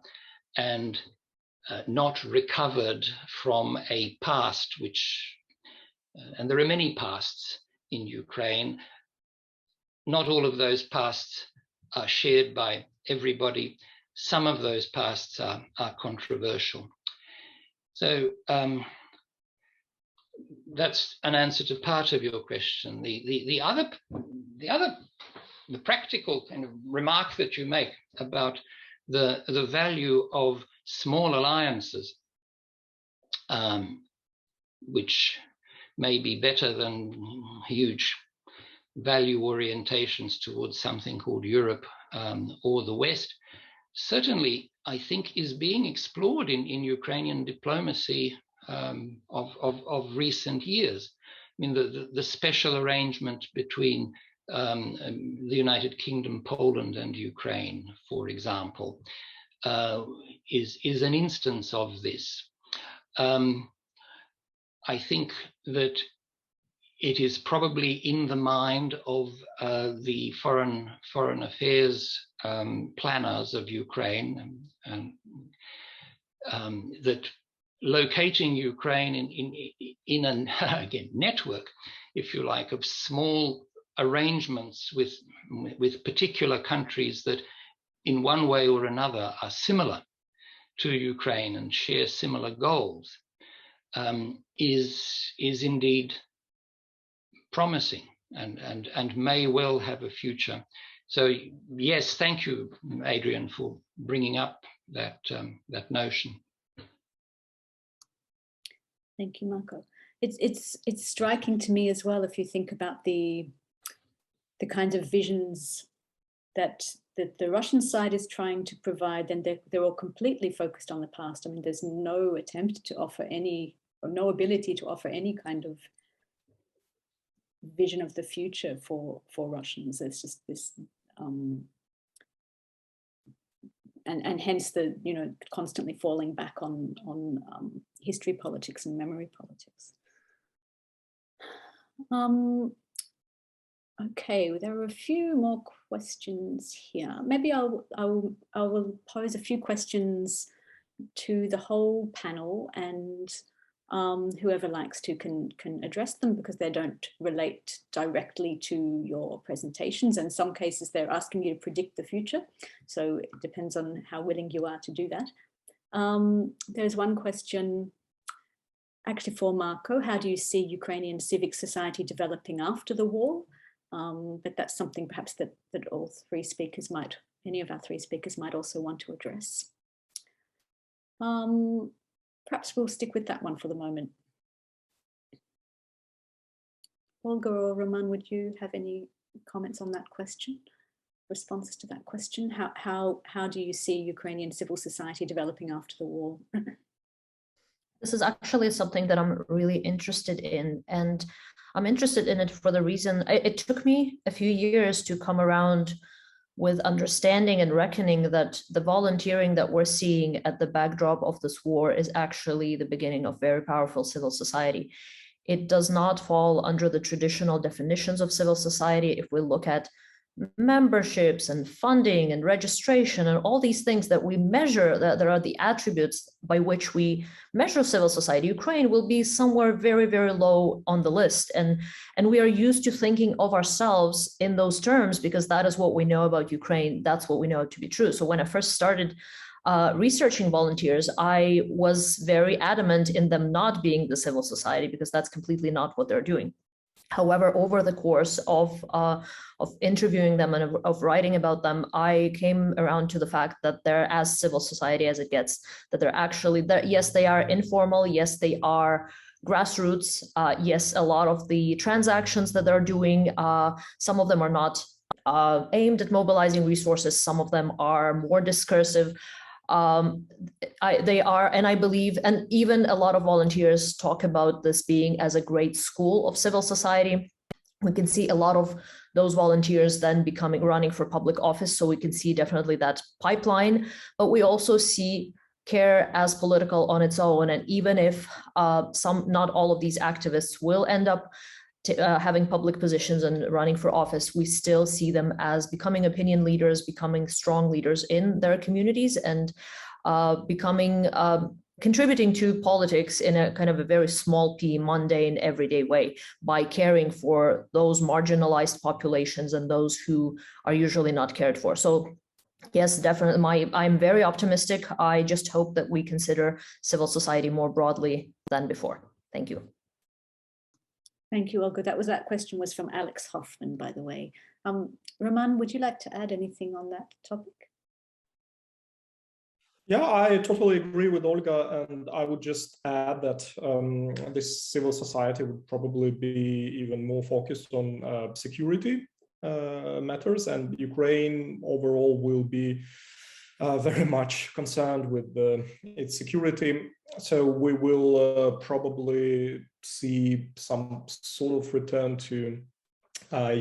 and not recovered from a past which. And there are many pasts in Ukraine. Not all of those pasts are shared by everybody. Some of those pasts are controversial. So that's an answer to part of your question. The practical kind of remark that you make about the value of small alliances, which may be better than huge value orientations towards something called Europe or the West, certainly I think is being explored in Ukrainian diplomacy of recent years. I mean, the special arrangement between the United Kingdom, Poland, and Ukraine, for example, is an instance of this. I think that it is probably in the mind of the foreign affairs planners of Ukraine, that locating Ukraine in an again network, if you like, of small arrangements with particular countries that in one way or another are similar to Ukraine and share similar goals, is indeed promising and may well have a future. So yes, thank you, Adrian, for bringing up that notion. Thank you, Marko. It's striking to me as well if you think about the kinds of visions that the Russian side is trying to provide, then they're all completely focused on the past. I mean, there's no attempt to offer any, or no ability to offer any kind of vision of the future for Russians. There's just this, and hence the, you know, constantly falling back on history politics and memory politics. Okay, there are a few more questions here. Maybe I will pose a few questions to the whole panel, and whoever likes to can address them, because they don't relate directly to your presentations. In some cases, they're asking you to predict the future. So it depends on how willing you are to do that. There's one question actually for Marko. How do you see Ukrainian civic society developing after the war? But that's something perhaps that all three speakers might, any of our three speakers might also want to address. Perhaps we'll stick with that one for the moment. Olga or Roman, would you have any comments on that question? Responses to that question? How do you see Ukrainian civil society developing after the war? This is actually something that I'm really interested in, and I'm interested in it for the reason it took me a few years to come around with understanding and reckoning that the volunteering that we're seeing at the backdrop of this war is actually the beginning of very powerful civil society. It does not fall under the traditional definitions of civil society. If we look at memberships and funding and registration and all these things that we measure, that there are the attributes by which we measure civil society, Ukraine will be somewhere very, very low on the list. And we are used to thinking of ourselves in those terms because that is what we know about Ukraine. That's what we know to be true. So when I first started researching volunteers, I was very adamant in them not being the civil society because that's completely not what they're doing. However, over the course of interviewing them and of writing about them, I came around to the fact that they're as civil society as it gets, that they're actually, yes, they are informal, yes, they are grassroots, yes, a lot of the transactions that they're doing, some of them are not aimed at mobilizing resources, some of them are more discursive. They are, and I believe, and even a lot of volunteers talk about this being as a great school of civil society. We can see a lot of those volunteers then running for public office. So we can see definitely that pipeline, but we also see care as political on its own. And even if not all of these activists will end up having public positions and running for office, we still see them as becoming opinion leaders, becoming strong leaders in their communities, and contributing to politics in a kind of a very small p, mundane, everyday way by caring for those marginalized populations and those who are usually not cared for. So yes, definitely, I'm very optimistic. I just hope that we consider civil society more broadly than before. Thank you. Thank you, Olga. That question was from Alex Hoffman, by the way. Roman, would you like to add anything on that topic? Yeah, I totally agree with Olga, and I would just add that this civil society would probably be even more focused on security matters, and Ukraine overall will be very much concerned with its security. So we will probably see some sort of return to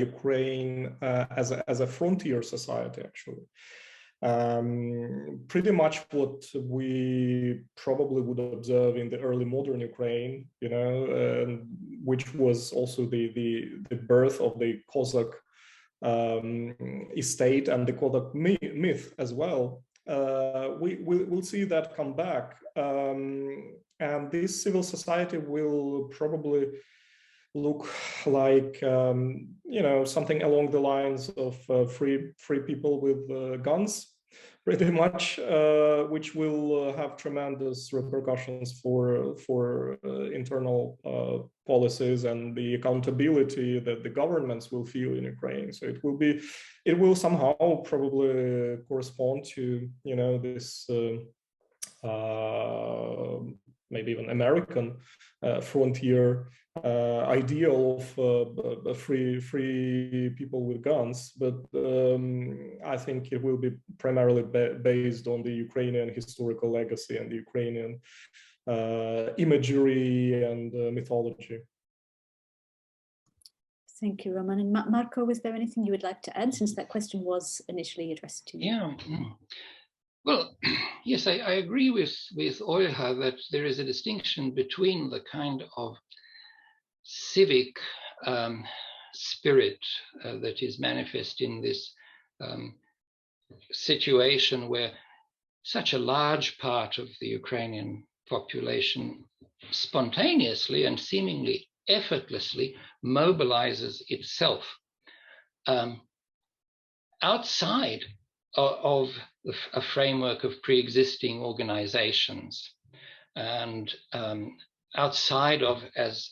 Ukraine as a frontier society, actually. Pretty much what we probably would observe in the early modern Ukraine, you know, which was also the birth of the Cossack estate and the Cossack myth as well. We'll see that come back, and this civil society will probably look like you know, something along the lines of free people with guns, pretty much, which will have tremendous repercussions for internal policies and the accountability that the governments will feel in Ukraine. So it will somehow probably correspond to, you know, this maybe even American frontier ideal of free people with guns, but I think it will be primarily based on the Ukrainian historical legacy and the Ukrainian imagery and mythology. Thank you, Roman. And Marko, was there anything you would like to add, since that question was initially addressed to you? Yeah. Well, yes, I agree with Olga that there is a distinction between the kind of civic spirit that is manifest in this situation where such a large part of the Ukrainian population spontaneously and seemingly effortlessly mobilizes itself outside of a framework of pre-existing organizations, and outside of, as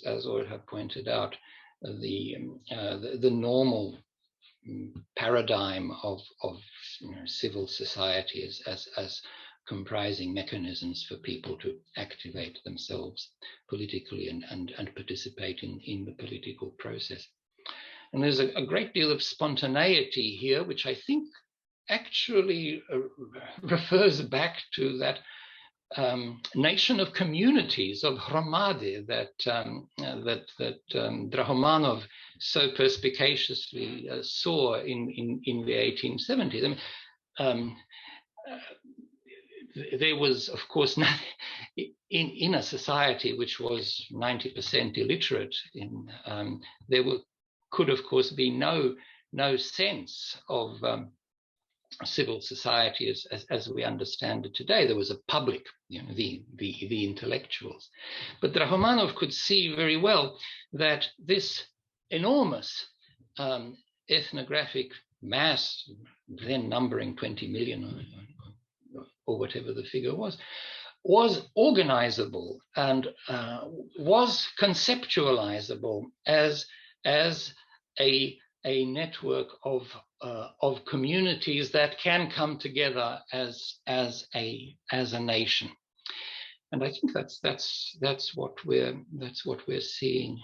Olga pointed out, the normal paradigm of you know, civil society as comprising mechanisms for people to activate themselves politically and participate in the political process. And there's a great deal of spontaneity here, which I think actually refers back to that nation of communities, of hromady, that Drahomanov so perspicaciously saw in the 1870s. I mean, there was, of course, in a society which was 90% illiterate, there could, of course, be no sense of civil society as we understand it today. There was a public, you know, the intellectuals. But Drahomanov could see very well that this enormous ethnographic mass, then numbering 20 million or whatever the figure was organizable and was conceptualizable as a network of communities that can come together as a nation, and I think that's what we're seeing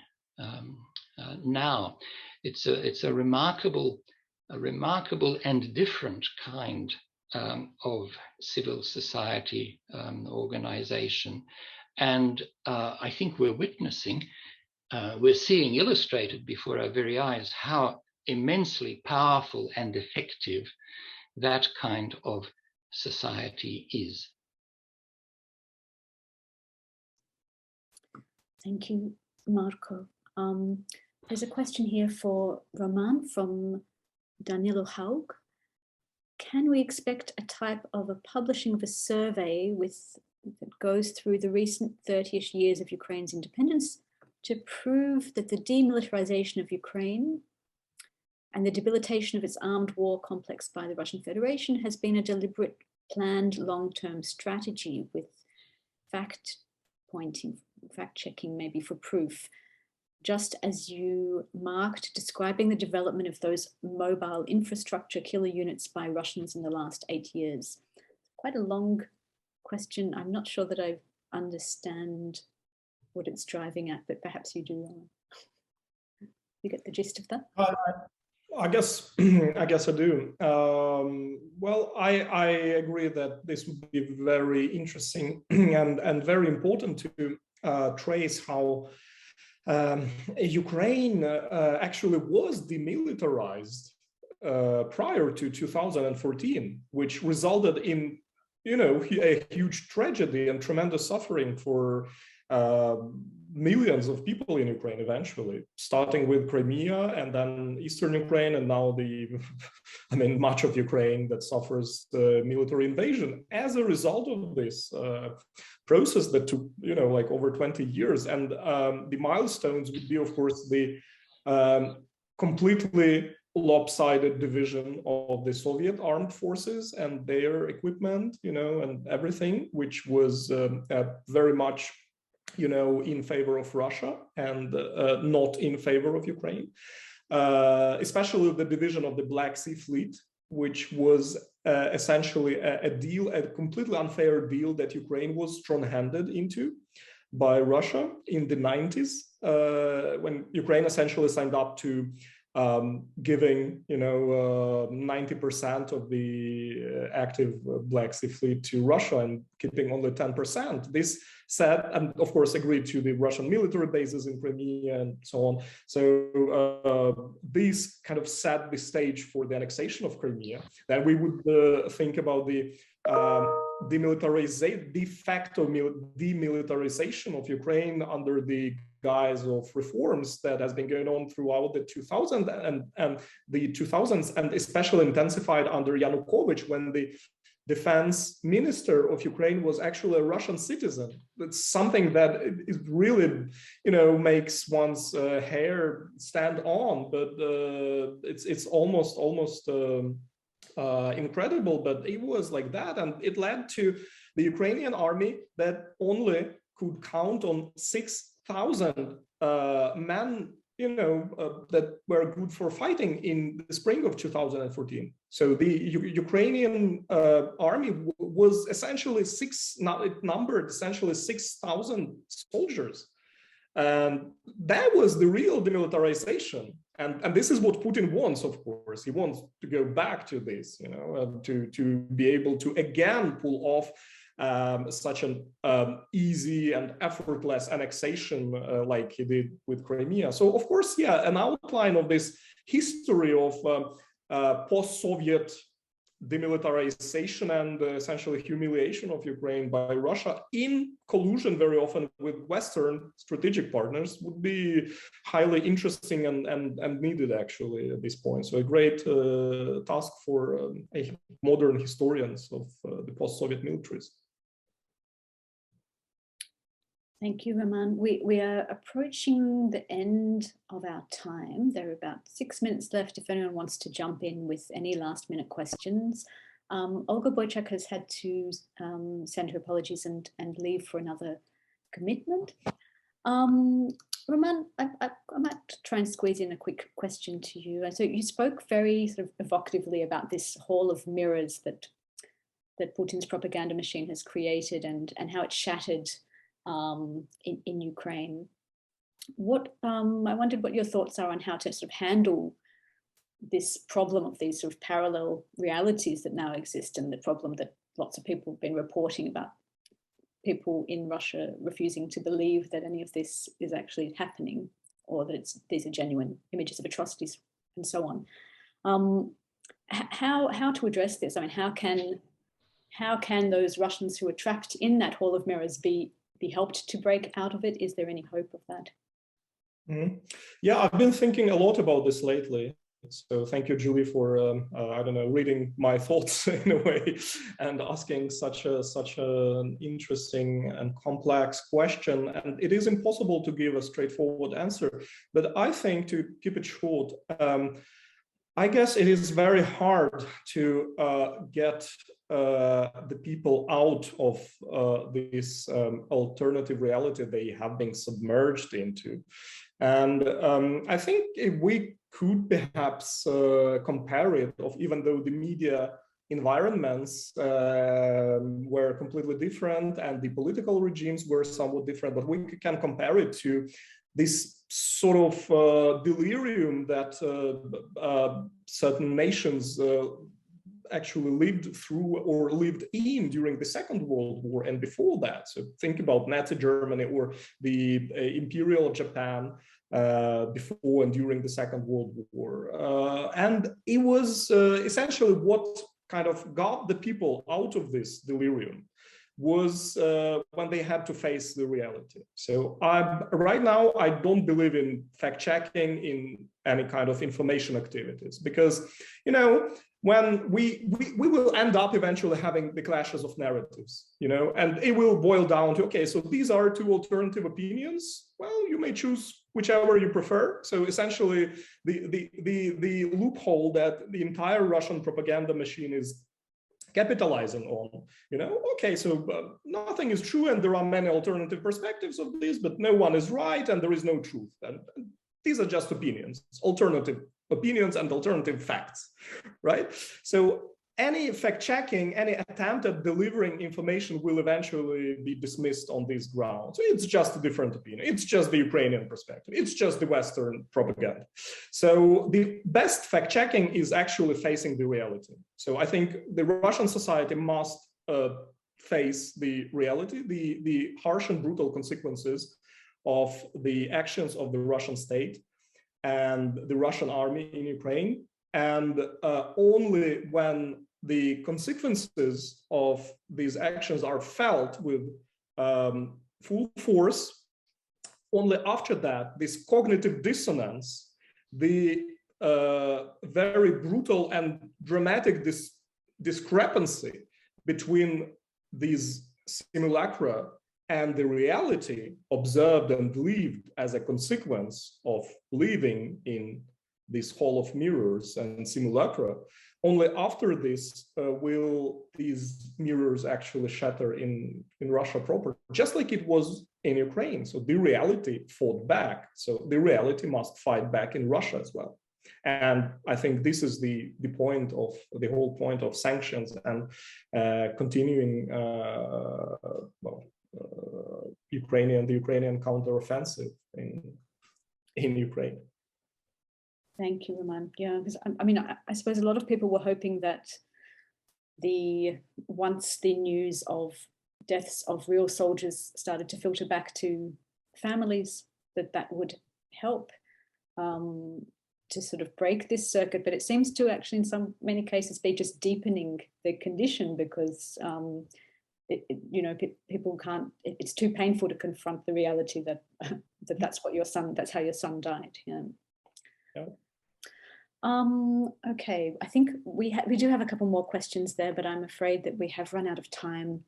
now. It's a remarkable and different kind of civil society organization, and I think we're seeing illustrated before our very eyes how immensely powerful and effective that kind of society is. Thank you, Marko. There's a question here for Roman from Danilo Haug. Can we expect a type of a publishing of a survey that goes through the recent 30-ish years of Ukraine's independence to prove that the demilitarization of Ukraine and the debilitation of its armed war complex by the Russian Federation has been a deliberate, planned long-term strategy with fact-checking maybe for proof, just as you marked describing the development of those mobile infrastructure killer units by Russians in the last 8 years? quite a long question. I'm not sure that I understand what it's driving at, but perhaps you do. You get the gist of that? I guess I do. Well, I agree that this would be very interesting and very important to trace how Ukraine actually was demilitarized prior to 2014, which resulted in, a huge tragedy and tremendous suffering for millions of people in Ukraine eventually, starting with Crimea and then Eastern Ukraine, and now much of Ukraine that suffers the military invasion as a result of this process that took, like over 20 years. And the milestones would be, of course, the completely lopsided division of the Soviet armed forces and their equipment, and everything, which was very much, in favor of Russia and not in favor of Ukraine, especially the division of the Black Sea Fleet, which was essentially a completely unfair deal that Ukraine was strong-handed into by Russia in the 90s, when Ukraine essentially signed up to giving 90% of the active Black Sea Fleet to Russia and keeping only 10%. This said, and of course agreed to the Russian military bases in Crimea and so on. So these kind of set the stage for the annexation of Crimea. Then we would think about the de facto demilitarization of Ukraine under the guise of reforms that has been going on throughout the 2000s and the 2000s, and especially intensified under Yanukovych, when the defense minister of Ukraine was actually a Russian citizen. It's something that is really, makes one's hair stand on, but it's almost incredible, but it was like that. And it led to the Ukrainian army that only could count on 6,000 men, that were good for fighting in the spring of 2014. So the Ukrainian army was essentially it numbered essentially 6,000 soldiers. And that was the real demilitarization. And this is what Putin wants, of course. He wants to go back to this, to be able to again pull off such an easy and effortless annexation like he did with Crimea. So, of course, an outline of this history of post-Soviet demilitarization and essentially humiliation of Ukraine by Russia in collusion very often with Western strategic partners would be highly interesting and needed actually at this point. So a great task for modern historians of the post-Soviet militaries. Thank you, Roman. We are approaching the end of our time. There are about 6 minutes left if anyone wants to jump in with any last minute questions. Olga Boichak has had to send her apologies and leave for another commitment. Roman, I might try and squeeze in a quick question to you. So you spoke very sort of evocatively about this hall of mirrors that Putin's propaganda machine has created and how it shattered in Ukraine. I wondered what your thoughts are on how to sort of handle this problem of these sort of parallel realities that now exist, and the problem that lots of people have been reporting about people in Russia refusing to believe that any of this is actually happening, or that these are genuine images of atrocities and so on. How to address this? I mean, how can those Russians who are trapped in that hall of mirrors be helped to break out of it? Is there any hope of that? Mm-hmm. Yeah, I've been thinking a lot about this lately. So thank you, Julie, for reading my thoughts in a way and asking such an interesting and complex question. And it is impossible to give a straightforward answer. But I think, to keep it short, I guess it is very hard to get the people out of this alternative reality they have been submerged into. And I think if we could perhaps compare it, even though the media environments were completely different, and the political regimes were somewhat different, but we can compare it to this sort of delirium that certain nations actually lived through or lived in during the Second World War and before that. So think about Nazi Germany or the Imperial Japan before and during the Second World War. And it was essentially what kind of got the people out of this delirium was when they had to face the reality. So right now, I don't believe in fact-checking in any kind of information activities, because, you know, when we will end up eventually having the clashes of narratives, you know, and it will boil down to, okay, so these are two alternative opinions. Well, you may choose whichever you prefer. So essentially, the loophole that the entire Russian propaganda machine is capitalizing on, you know, okay, so nothing is true and there are many alternative perspectives of this, but no one is right and there is no truth. And these are just opinions, alternative opinions and alternative facts, right? So any fact-checking, any attempt at delivering information will eventually be dismissed on these grounds. It's just a different opinion. It's just the Ukrainian perspective. It's just the Western propaganda. So the best fact-checking is actually facing the reality. So I think the Russian society must face the reality, the harsh and brutal consequences of the actions of the Russian state and the Russian army in Ukraine. And only when the consequences of these actions are felt with full force, only after that, this cognitive dissonance, the very brutal and dramatic discrepancy between these simulacra and the reality observed and lived as a consequence of living in this hall of mirrors and simulacra, only after this will these mirrors actually shatter in Russia proper, just like it was in Ukraine. So the reality fought back. So the reality must fight back in Russia as well. And I think this is the point of the whole point of sanctions and continuing the Ukrainian counteroffensive in Ukraine. Thank you, Roman. Yeah, because I mean, I suppose a lot of people were hoping that once the news of deaths of real soldiers started to filter back to families, that would help to sort of break this circuit. But it seems to actually, in many cases, be just deepening the condition, because you know, people can't. It's too painful to confront the reality that that's what that's how your son died. Yeah. Yeah. Okay, I think we do have a couple more questions there, but I'm afraid that we have run out of time.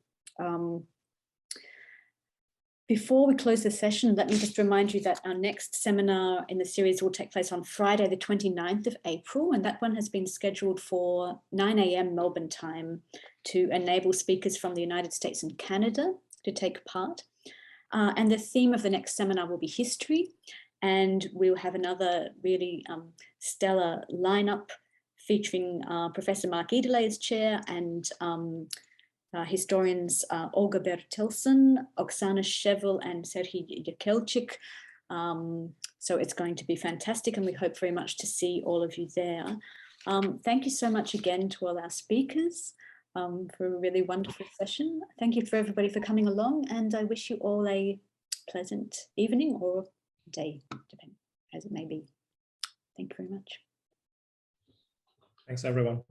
Before we close the session, let me just remind you that our next seminar in the series will take place on Friday, the 29th of April, and that one has been scheduled for 9 a.m. Melbourne time to enable speakers from the United States and Canada to take part. And the theme of the next seminar will be history. And we'll have another really stellar lineup featuring Professor Mark Edelay's chair and historians Olga Boichak, Oksana Shevel, and Serhiy Yakelchik. So it's going to be fantastic, and we hope very much to see all of you there. Thank you so much again to all our speakers for a really wonderful session. Thank you for everybody for coming along, and I wish you all a pleasant evening or day, depending as it may be. Thank you very much. Thanks, everyone.